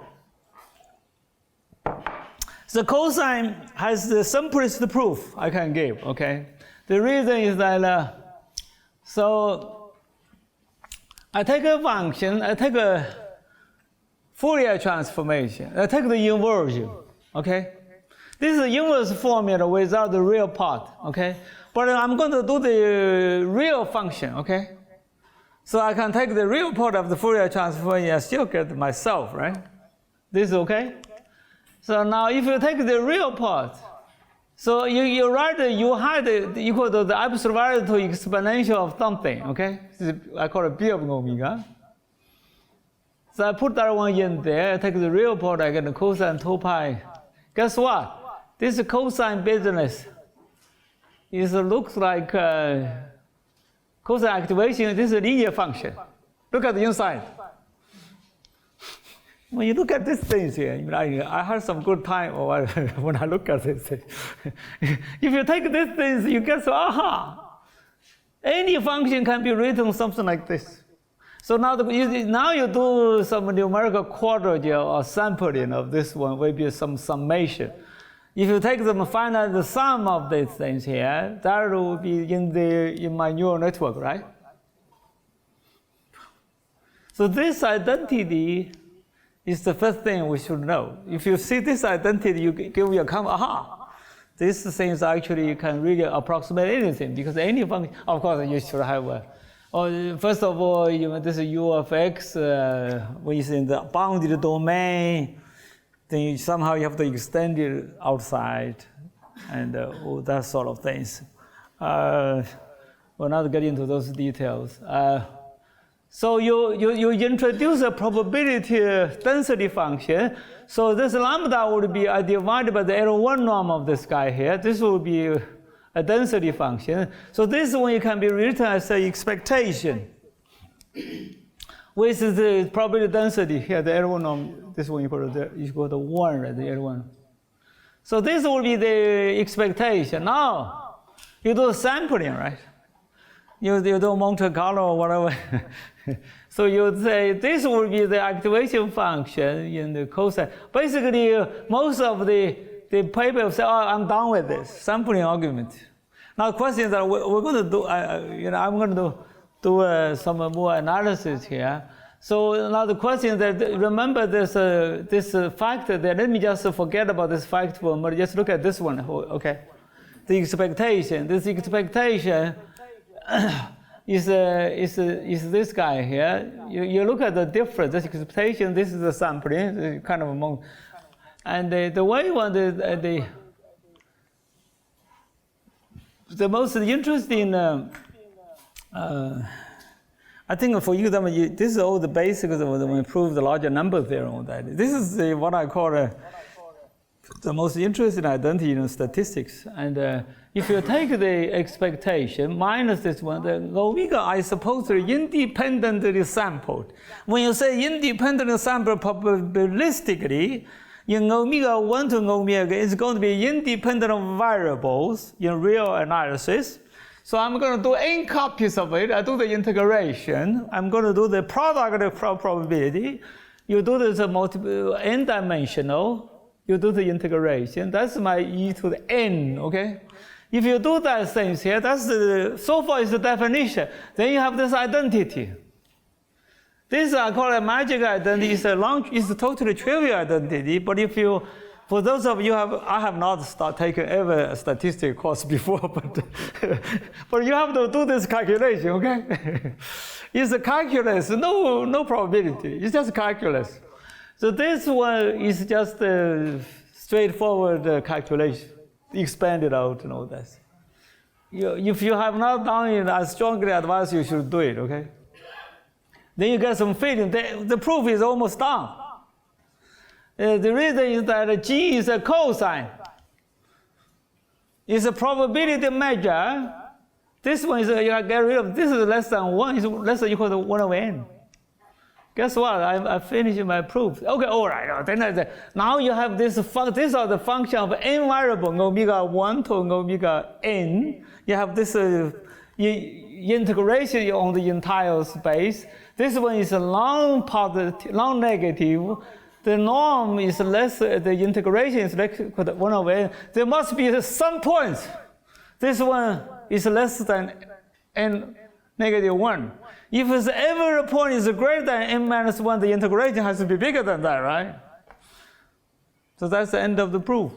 The cosine has the simplest proof I can give. Okay, the reason is that so I take a function, I take a Fourier transformation, I take the inversion. Okay, this is the inverse formula without the real part. Okay, but I'm going to do the real function. Okay, so I can take the real part of the Fourier transform and still get myself, right? This is okay. So now if you take the real part, so you write you had equal to the absolute value to exponential of something. Okay, I call it B of omega. So I put that one in there. I take the real part. I get the cosine 2 pi. Guess what? This cosine business looks like cosine activation. This is a linear function. Look at the inside. When you look at these things here, I had some good time when I look at this. If you take these things, you get aha. Any function can be written something like this. So now you do some numerical quadrature or sampling of this one, maybe some summation. If you take them and find out the sum of these things here, that will be in my neural network, right? So this identity is the first thing we should know. If you see this identity, you give your comment, aha. These things actually you can really approximate anything because any function, of course, you should have first of all, this is u of x, when it's in the bounded domain, then somehow you have to extend it outside, and all that sort of things. We'll not get into those details. So you introduce a probability density function. So this lambda would be divided by the L1 norm of this guy here. This will be a density function. So this one can be written as an expectation with the probability density here, the L1 norm, this one equal to 1, right, the L1. So this will be the expectation. Now, you do sampling, right? You do Monte Carlo or whatever. So you would say this will be the activation function in the cosine. Basically, most of the paper say, oh, I'm done with this sampling argument. Now the question is that we're going to do, I'm going to do some more analysis here. So now the question is that remember this factor there. Let me just forget about this fact for a moment. Just look at this one. Okay, the expectation. This expectation is this guy here. You look at the difference. This expectation. This is the sampling. Kind of among. And the way one the most interesting, I think for you, this is all the basics of when we prove the larger number theorem. This is what I call the most interesting identity in statistics. And if you take the expectation minus this one, the omega is supposed to be independently sampled. When you say independently sampled probabilistically, in omega 1 to omega, it's going to be independent of variables in real analysis. So I'm going to do n copies of it. I do the integration. I'm going to do the product of probability. You do this multiple n-dimensional. You do the integration. That's my e to the n, okay? If you do that things here, that's so far is the definition. Then you have this identity. This I call a magic identity. It's a totally trivial identity. But if you, for those of you I have not taken ever a statistics course before, but you have to do this calculation, okay? It's a calculus, no probability. It's just calculus. So this one is just a straightforward calculation, expanded out and all that. If you have not done it, I strongly advise you should do it, okay? Then you get some feeling. The proof is almost done. The reason is that G is a cosine. It's a probability measure. This one is, you get rid of, this is less than 1, is less than equal to 1 over n. Guess what? I finished my proof. Okay, all right. Then now you have this. These are the function of n variable, omega 1 to omega n. You have this integration on the entire space. This one is a non-negative. The norm is less. The integration is less equal to 1 over n. There must be some points. This one is less than n negative 1. If it's every point is greater than n minus 1, the integration has to be bigger than that, right? So that's the end of the proof.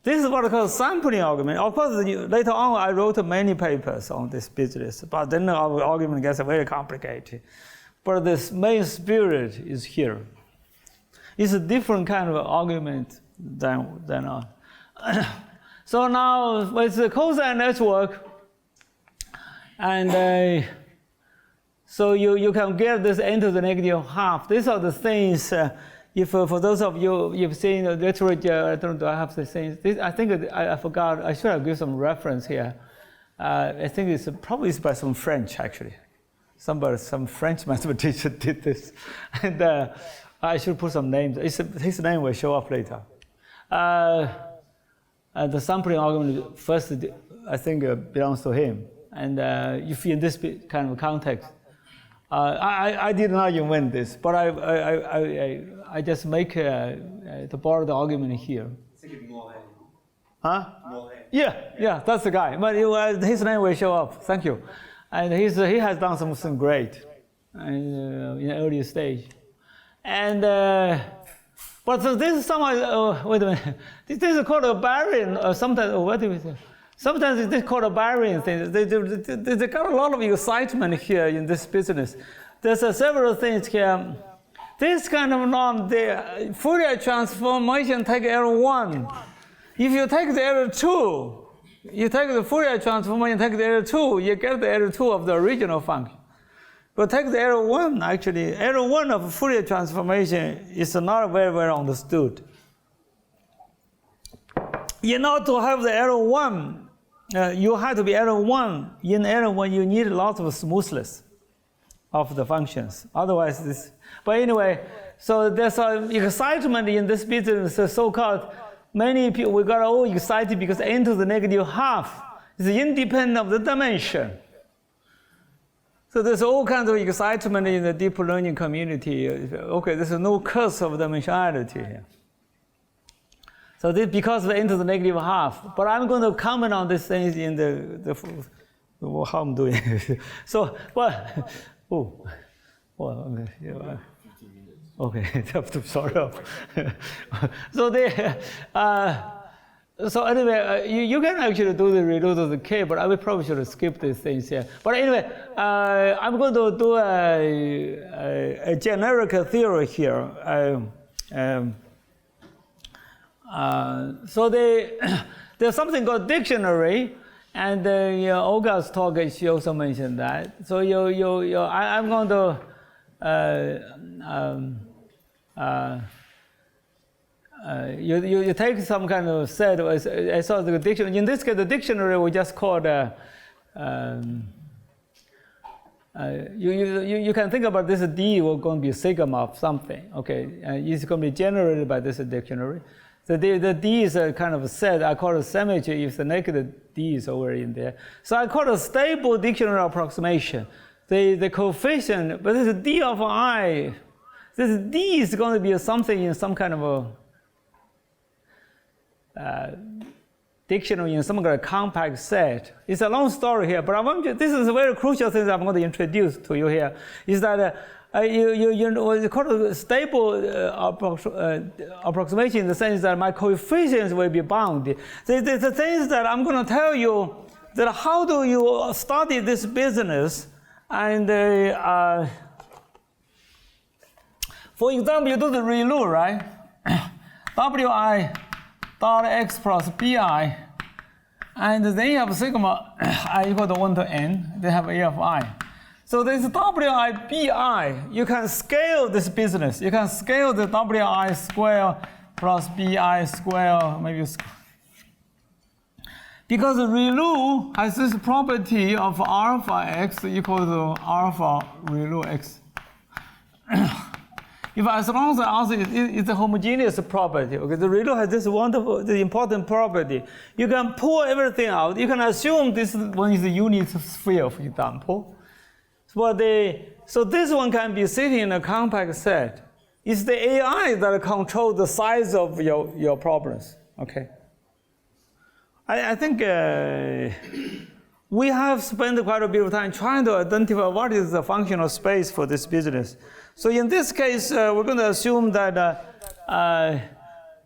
This is what I call sampling argument. Of course, later on I wrote many papers on this business, but then our argument gets very complicated. But the main spirit is here. It's a different kind of argument than So now with the cosine network, and so you can get this n to the negative half. These are the things. If for those of you you've seen the literature, I don't know. I have the things. I think I forgot. I should have given some reference here. I think it's probably by some French actually. Some French mathematician did this, and I should put some names. His name will show up later. The sampling argument first, I think, belongs to him. And if in this kind of context, I did not invent this, but I just make to borrow the argument here. Huh? Yeah, that's the guy. But his name will show up. Thank you. And he has done something great in the early stage. And but so this is somehow, wait a minute. This is called a baryon, or sometimes, what do we say? Sometimes it's called a baryon thing. They got a lot of excitement here in this business. There's several things here. This kind of norm, the Fourier transformation take L1. If you take the L2, you take the Fourier transformation, take the L2, you get the L2 of the original function. But take the L1, actually, L1 of Fourier transformation is not very well understood. In order to have the L1, you have to be L1. In L1, you need lots of smoothness of the functions. Otherwise, this. But anyway, so there's excitement in this business, so-called. Many people, we got all excited because n to the negative half is independent of the dimension. So there's all kinds of excitement in the deep learning community. Okay, there's no curse of dimensionality here. So this because of n to the negative half. But I'm going to comment on these things in the how I'm doing. So, well, okay, sorry. So so anyway, you can actually do the reduce of the k, but I will probably should skip these things here. But anyway, I'm going to do a generic theory here. So there's something called dictionary, and Olga's talk she also mentioned that. So I'm going to you take some kind of set. I saw the dictionary. In this case, the dictionary we just called You can think about this D will going to be sigma of something, okay? And it's going to be generated by this dictionary. So the D is a kind of a set. I call it symmetry if the negative D is over in there. So I call it a stable dictionary approximation. The coefficient, but this D of I, this D is going to be something in some kind of a dictionary in some kind of compact set. It's a long story here, but I want you, this is a very crucial thing that I'm going to introduce to you here, is that you call it a stable approximation in the sense that my coefficients will be bounded. The thing is that I'm going to tell you that how do you study this business, and for example, you do the ReLU, right? Wi dot x plus bi, and then you have sigma I equal to 1 to n. They have a of I. So this wi bi, you can scale this business. You can scale the wi square plus bi square, maybe. Because ReLU has this property of alpha x equal to alpha ReLU x. As long as the answer is a homogeneous property, okay, the ReLU has this wonderful, the important property. You can pull everything out. You can assume this one is a unit sphere, for example. So this one can be sitting in a compact set. It's the AI that controls the size of your problems, okay? I think we have spent quite a bit of time trying to identify what is the functional space for this business. So in this case, we're going to assume that,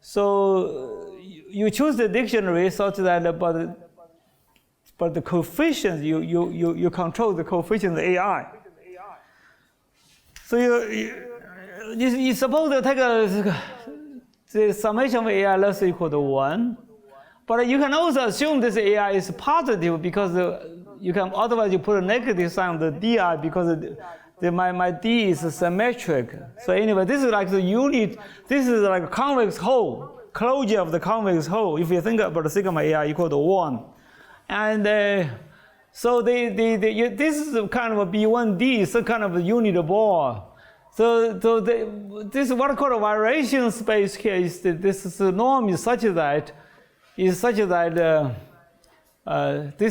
so you choose the dictionary such that, but the coefficients, you control the coefficient of AI. So you suppose to take the summation of AI less equal to 1. But you can also assume this AI is positive because you can, otherwise you put a negative sign on the DI because my D is symmetric. So anyway, this is like the unit, this is like a convex hole, closure of the convex hole. If you think about the sigma AI equal to 1. And so this is kind of a B1D, some kind of a unit ball. So this is what I call a variation space here is that this norm is such that this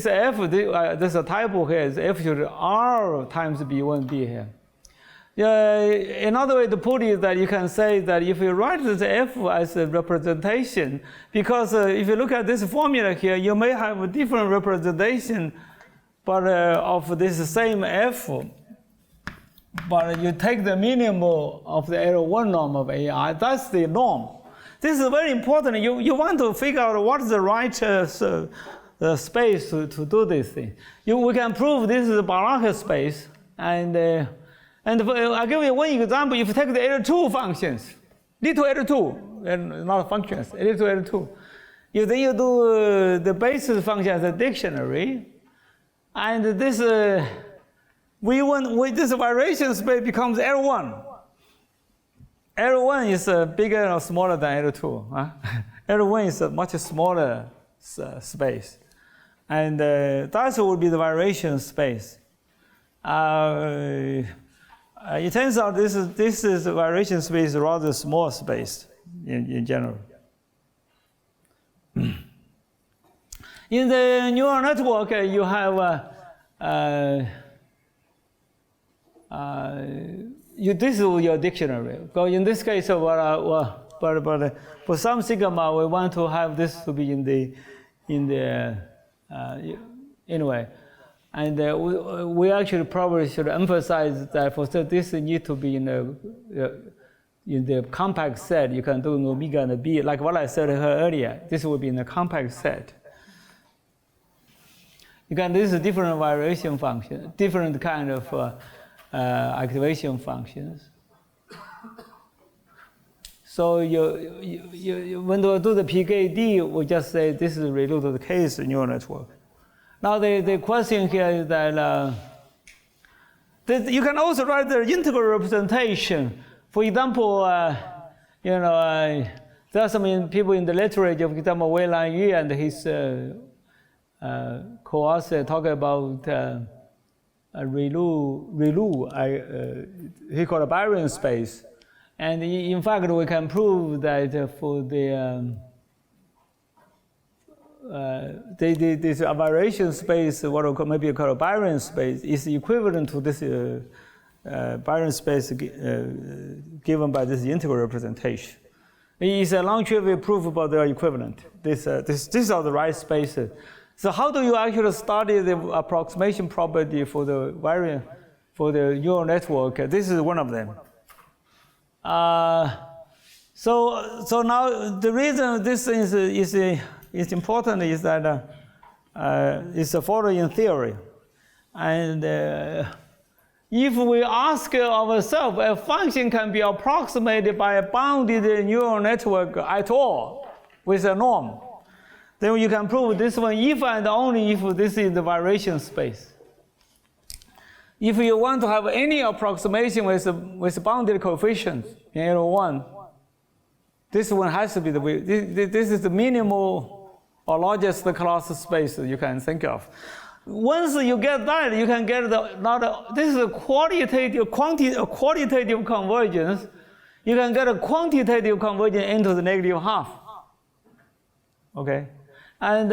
F, there's a typo here, is F should R times B1D here. Another way to put it is that you can say that if you write this F as a representation, because if you look at this formula here, you may have a different representation but of this same F, but you take the minimum of the error 1 norm of AI, that's the norm. This is very important. You want to figure out what is the right space to do this thing. We can prove this is a Banach space, and I'll give you one example. If you take the L2 functions, little L2, and not functions, little L2, then you do the basis function as a dictionary, and this this variation space becomes L1. L1 is bigger or smaller than L2. Huh? L1 is a much smaller space. And that would be the variation space. It turns out this is a variation space, rather small space in general. In the neural network, you have this is your dictionary. So in this case, but for some sigma, we want to have this to be in the anyway, and we actually probably should emphasize that for this need to be in the compact set. You can do omega and b, like what I said earlier. This will be in the compact set. This is different variation function, different kind of activation functions. So when we do the PKD, we just say this is related to the case neural network. Now the question here is that you can also write the integral representation. For example, there are some people in the literature, for example, Wei Lan Yu and his co-author talk about he called a baryon space. And in fact, we can prove that for the this variation space, what we call, maybe called a baryon space, is equivalent to this baryon space given by this integral representation. It is a non-trivial proof about their equivalent. These are the right spaces. So how do you actually study the approximation property for the variant, for the neural network? This is one of them. So now the reason this is important is that it's a following theory. And if we ask ourselves, a function can be approximated by a bounded neural network at all with a norm, then you can prove this one if and only if this is the variation space. If you want to have any approximation with bounded coefficients in L1, this one has to be this is the minimal or largest class space you can think of. Once you get that, you can get this is a qualitative convergence. You can get a quantitative convergence into the negative half. Okay, and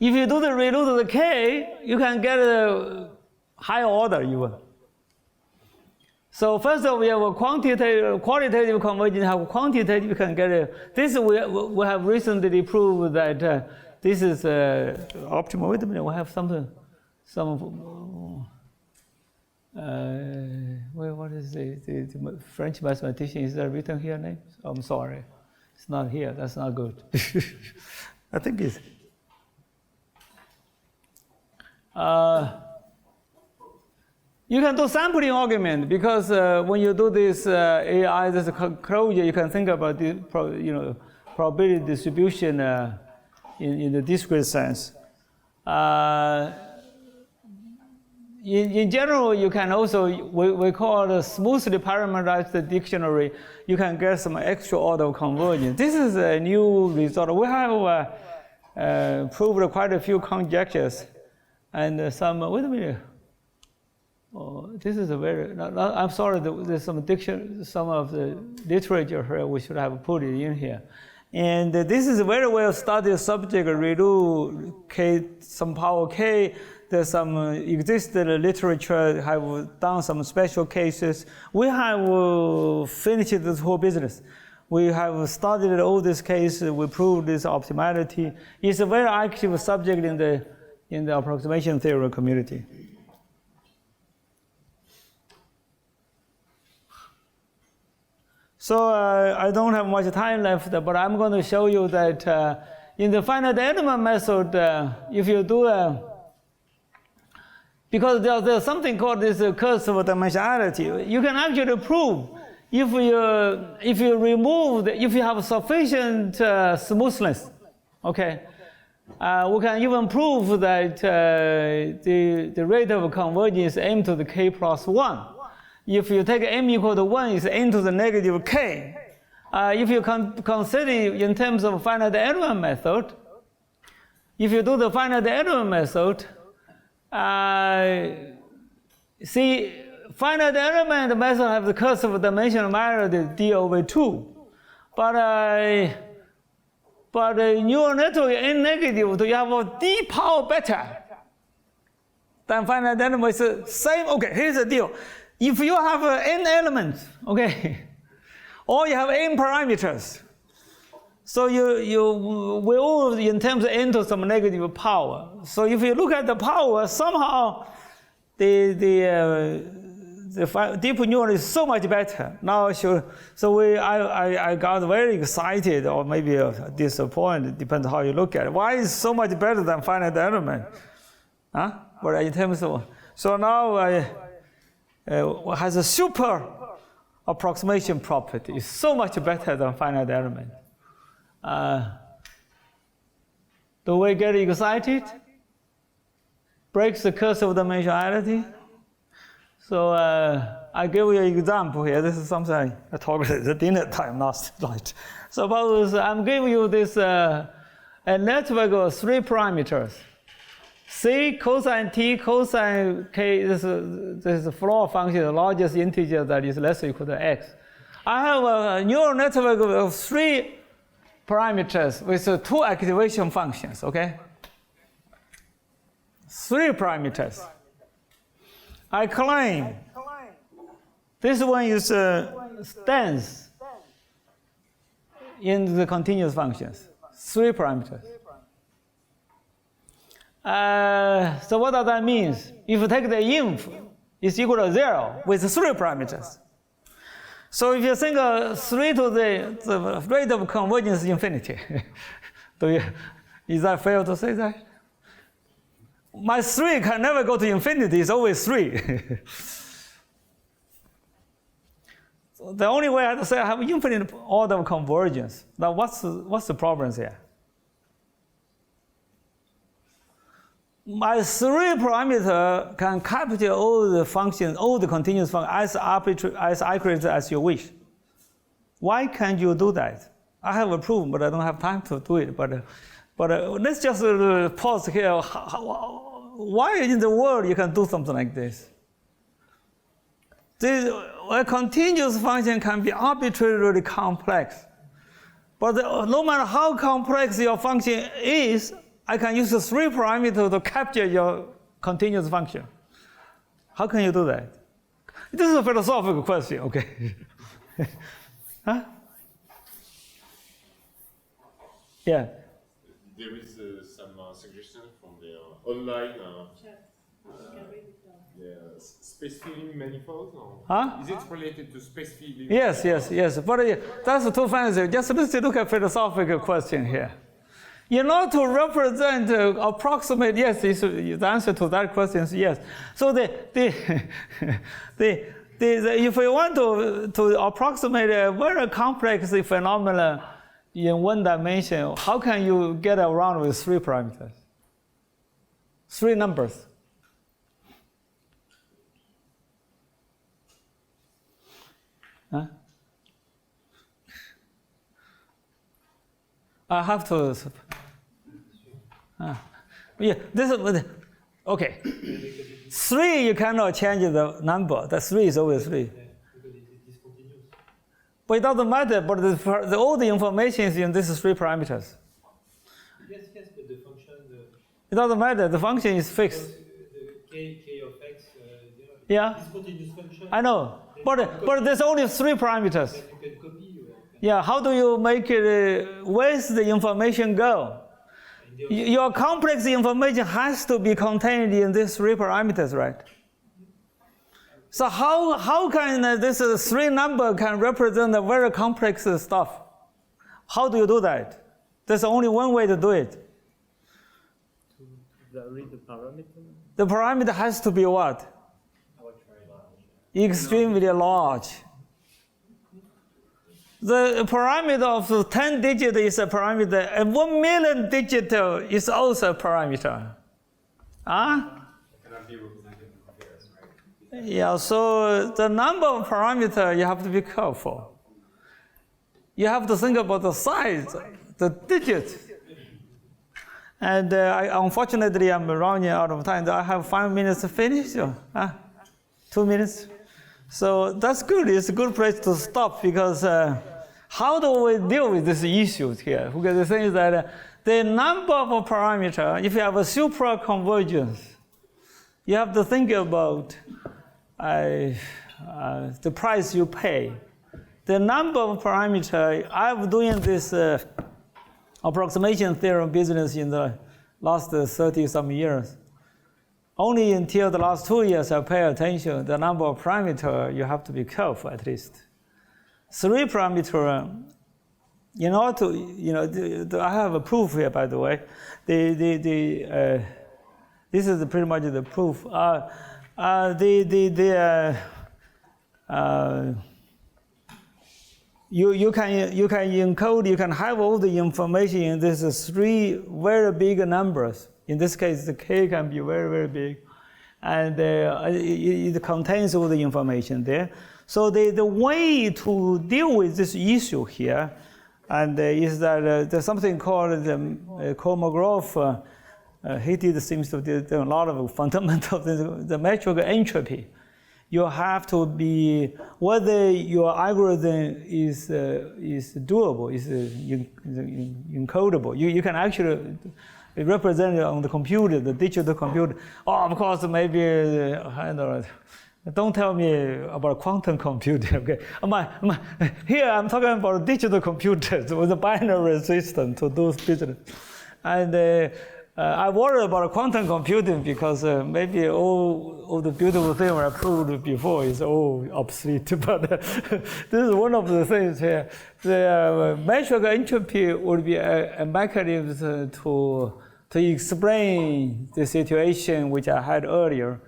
if you do the reduce to the k, you can get a higher order even. So first of all, we have a qualitative convergence. Have quantitative, you can get this. We have recently proved that this is optimal. Wait a minute, we have something. What is the French mathematician? Is that written here name? Oh, I'm sorry, it's not here. That's not good. I think it's. You can do sampling argument because when you do this AI, this closure, you can think about the probability distribution in the discrete sense. In general, you can also we call it smoothly parameterized dictionary. You can get some extra order convergence. This is a new result. We have proved quite a few conjectures. And some, wait a minute. Oh, this is a very, I'm sorry, there's some of the literature here, we should have put it in here. And this is a very well studied subject, redo k, some power k. There's some existing literature have done some special cases. We have finished this whole business. We have studied all these cases, we proved this optimality. It's a very active subject in the approximation theory community. So I don't have much time left, but I'm going to show you that in the finite element method, if you do because there's something called this curse of dimensionality, you can actually prove if you remove if you have sufficient smoothness, okay. We can even prove that the rate of convergence is m to the k plus 1. If you take m equal to 1, it's n to the negative k. If you consider in terms of finite element method, if you do the finite element method, see, finite element method have the curse of dimensionality d over 2. But neural network n negative, you have a d power better than finite element. It's the same. Okay, here's the deal. If you have n elements, okay, or you have n parameters, so you will in terms of n to some negative power. So if you look at the power, somehow the deep neural is so much better. Now, I got very excited, or maybe disappointed, depends how you look at it. Why is it so much better than finite element? Huh? But in terms of, so now has a super approximation property. It's so much better than finite element. Do we get excited? Breaks the curse of dimensionality. So I give you an example here. This is something I talked at the dinner time last night. Suppose I'm giving you this a network of 3 parameters. C cosine t cosine k, this is a floor function, the largest integer that is less or equal to x. I have a neural network of 3 parameters with 2 activation functions, okay? 3 parameters. I claim this one is stands in the continuous functions, 3 parameters. So what does that mean? If you take the inf, it's equal to 0 with 3 parameters. So if you think 3 to the rate of convergence is infinity, is that fair to say that? My 3 can never go to infinity, it's always 3. So the only way I have to say I have infinite order of convergence. Now what's the problem here? My 3 parameter can capture all the functions, all the continuous functions as arbitrary, as accurate as you wish. Why can't you do that? I have a proof, but I don't have time to do it. But let's just pause here. Why in the world you can do something like this? A continuous function can be arbitrarily complex. But no matter how complex your function is, I can use the 3 parameters to capture your continuous function. How can you do that? This is a philosophical question, okay? Huh? Yeah. There is some suggestion from the online space filling manifold. Huh? Is it related to space filling? Yes. But that's too fancy. Just let's look at philosophical question here. In order to represent approximate, yes, the answer to that question is yes. So if we want to approximate a very complex phenomenon in 1 dimension, how can you get around with 3 parameters? 3 numbers. Huh? I have to. Yeah, this is okay. 3 you cannot change the number. The 3 is always 3. Because it is discontinuous. But it doesn't matter. But all the information is in these 3 parameters. Yes, but the function. It doesn't matter. The function is fixed. The k of x. Yeah. Discontinuous function. I know. But there's only 3 parameters. You can copy. Yeah. How do you make it? Where's the information go? Your complex information has to be contained in these 3 parameters, right? So how can this 3 number can represent a very complex stuff? How do you do that? There's only one way to do it. To vary the parameter? The parameter has to be what? Extremely large. The parameter of 10 digit is a parameter, and 1 million digit is also a parameter. Huh? Cannot be represented in convex, right? Yeah, so the number of parameters you have to be careful. You have to think about the size, the digit. And unfortunately, I'm running out of time. I have 5 minutes to finish. 2 minutes. So that's good. It's a good place to stop because how do we deal with these issues here? Because the thing is that the number of parameters, if you have a supra-convergence, you have to think about the price you pay. The number of parameters, I'm doing this approximation theorem business in the last 30-some years. Only until the last 2 years I pay attention, the number of parameters, you have to be careful at least. 3 parameters, in order to, I have a proof here, by the way. This is pretty much the proof. You can encode, you can have all the information in these 3 very big numbers. In this case, the k can be very, very big. And it contains all the information there. So the way to deal with this issue here is that there's something called the Kolmogorov he seems to do a lot of fundamental things. The metric entropy. You have to be, whether your algorithm is doable, is encodable. You can actually represent it on the computer, the digital computer. Oh, of course, maybe, I don't know. Don't tell me about quantum computing, okay? Here I'm talking about digital computers with a binary system to do business. And I worry about quantum computing because maybe all the beautiful things I proved before is all obsolete. But this is one of the things here. The metric entropy would be a mechanism to explain the situation which I had earlier.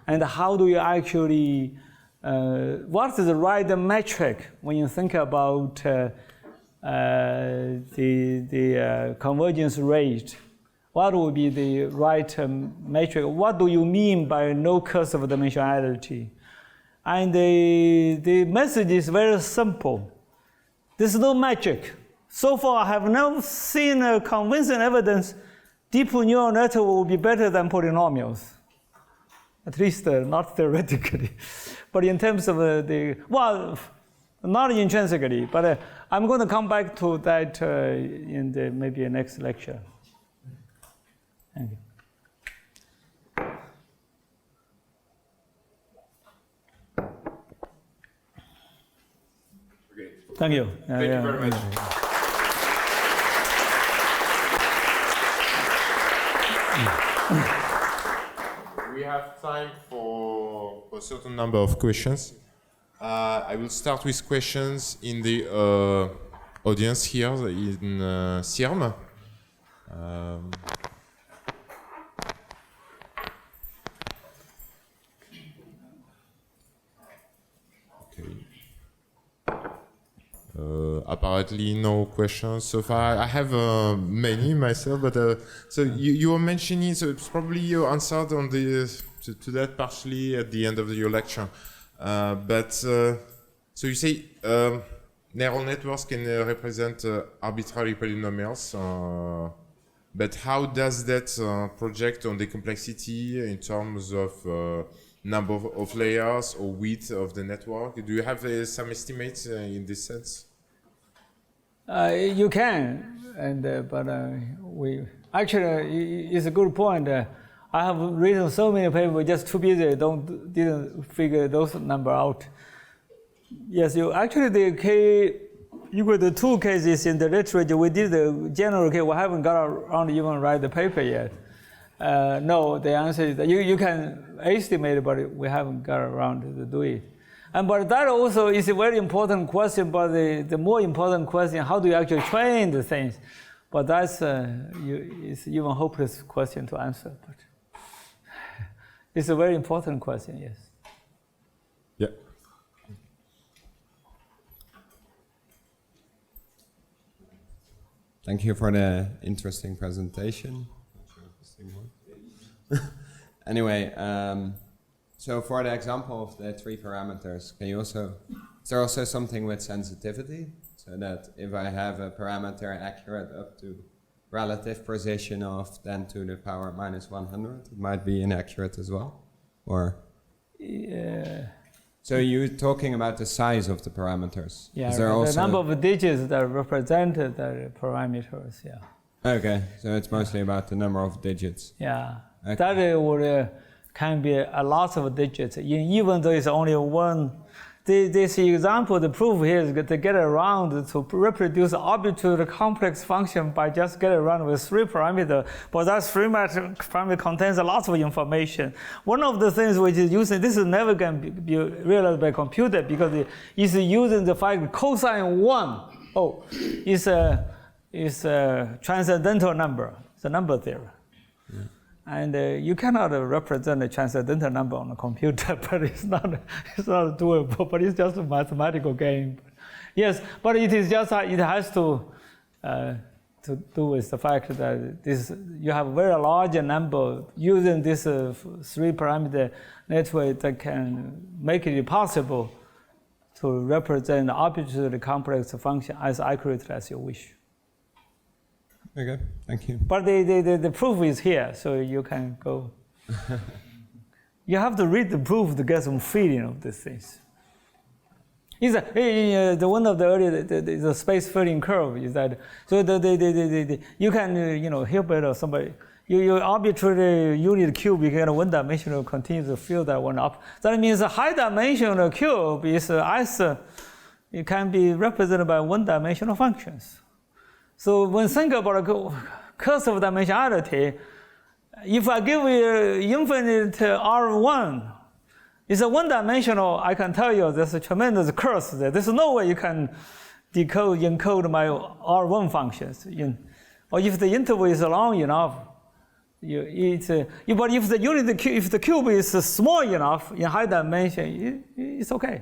And how do you actually, what is the right metric when you think about the convergence rate? What would be the right metric? What do you mean by no curse of dimensionality? And the message is very simple. There's no magic. So far, I have never seen a convincing evidence deep neural network will be better than polynomials. At least not theoretically. But in terms of well, not intrinsically, but I'm going to come back to that in the maybe next lecture. Thank you. Okay. Thank you. Thank you very much. We have time for a certain number of questions. I will start with questions in the audience here in CERM. Apparently no questions so far. I have many myself, but so you were mentioning, so it's probably you answered on the to that partially at the end of your lecture. But so you say neural networks can represent arbitrary polynomials, but how does that project on the complexity in terms of number of layers or width of the network? Do you have some estimates in this sense? You can, and but we actually it's a good point. I have written so many papers, just too busy, didn't figure those number out. Yes, you actually the K equal to 2 cases in the literature. We did the general case. We haven't got around to even write the paper yet. No, the answer is that you can estimate, but we haven't got around to do it. But that also is a very important question, but the more important question, how do you actually train the things? But that's it's even hopeless question to answer. But it's a very important question, yes. Yeah. Thank you for the interesting presentation. Anyway, so for the example of the 3 parameters, can you also, is there also something with sensitivity? So that if I have a parameter accurate up to relative precision of 10 to the power minus 100, it might be inaccurate as well? Or? Yeah. So you're talking about the size of the parameters. Yeah, is there the also number of digits that represent the parameters, yeah. Okay, so it's mostly about the number of digits. Yeah, Okay. that would can be a lot of digits, even though it's only one. This example, the proof here is to get around to reproduce arbitrary complex function by just get around with 3 parameters. But that 3 parameter contains a lot of information. One of the things which is using, this is never going to be realized by computer because it's using the fact cosine 1 is a transcendental number. It's a number theory. Yeah. And you cannot represent a transcendental number on a computer, but it's not doable. But it's just a mathematical game. Yes, but it is just it has to do with the fact that you have a very large number using this 3-parameter network that can make it possible to represent arbitrarily complex function as accurately as you wish. Okay, thank you. But the proof is here, so you can go. You have to read the proof to get some feeling of these things. The one of the earlier the space filling curve is that so you can Hilbert or somebody you arbitrary unit cube you get a one-dimensional continue to fill that one up. That means a high-dimensional cube is it can be represented by one-dimensional functions. So when think about cursive dimensionality, if I give you infinite R1, it's a one-dimensional, I can tell you there's a tremendous curse there. There's no way you can encode my R1 functions. Or if the interval is long enough, but if the unit, if the cube is small enough in high dimension, it's okay.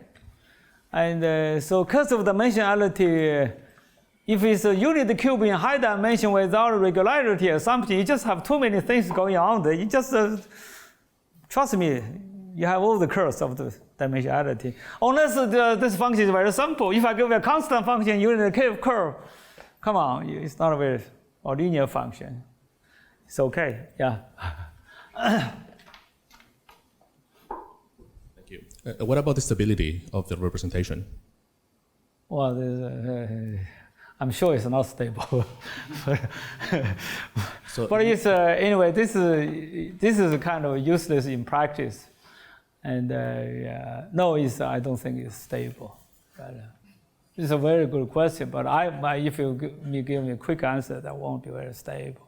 And so cursive dimensionality, if it's a unit cube in high dimension without regularity assumption, you just have too many things going on there. You just, trust me, you have all the curves of the dimensionality. Unless this function is very simple. If I give a constant function unit curve, come on, it's not a very or linear function. It's okay, yeah. Thank you. What about the stability of the representation? Well, I'm sure it's not stable. But it's anyway. This is kind of useless in practice, and no, I don't think it's stable. But, it's a very good question. But if you give me a quick answer, that won't be very stable.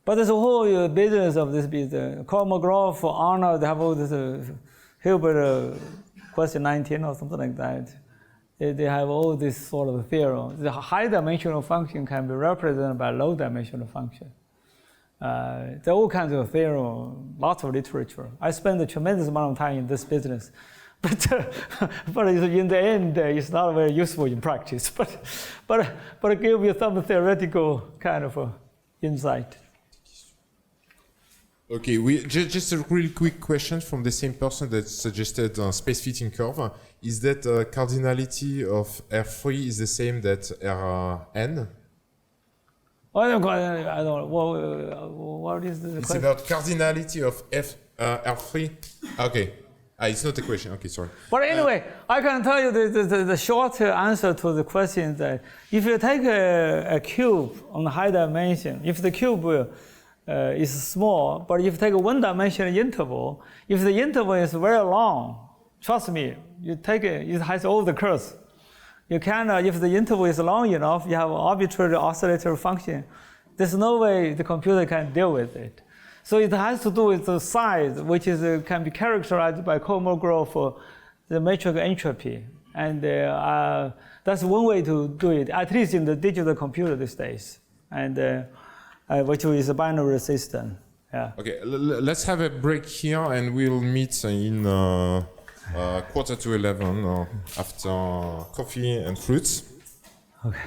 But there's a whole business of this business. Kolmogorov, Arnold, they have all this Hilbert question 19 or something like that. They have all this sort of theorem. The high-dimensional function can be represented by low-dimensional function. There are all kinds of theorem, lots of literature. I spend a tremendous amount of time in this business, but in the end, it's not very useful in practice. But it gives you some theoretical kind of insight. Okay, just a really quick question from the same person that suggested space fitting curve. Is that cardinality of R3 is the same that Rn? I don't know. What is the It's question? about cardinality of R3. Okay. It's not a question. Okay, sorry. But anyway, I can tell you the short answer to the question that if you take a cube on high dimension, if the cube is small, but if you take a one-dimensional interval, if the interval is very long, trust me, you take it has all the curves. You can, if the interval is long enough, you have an arbitrary oscillator function. There's no way the computer can deal with it. So it has to do with the size, which can be characterized by Kolmogorov for the metric entropy. And that's one way to do it, at least in the digital computer these days. And which is a binary system. Yeah. Okay, let's have a break here and we'll meet in 11:15 after coffee and fruits. Okay.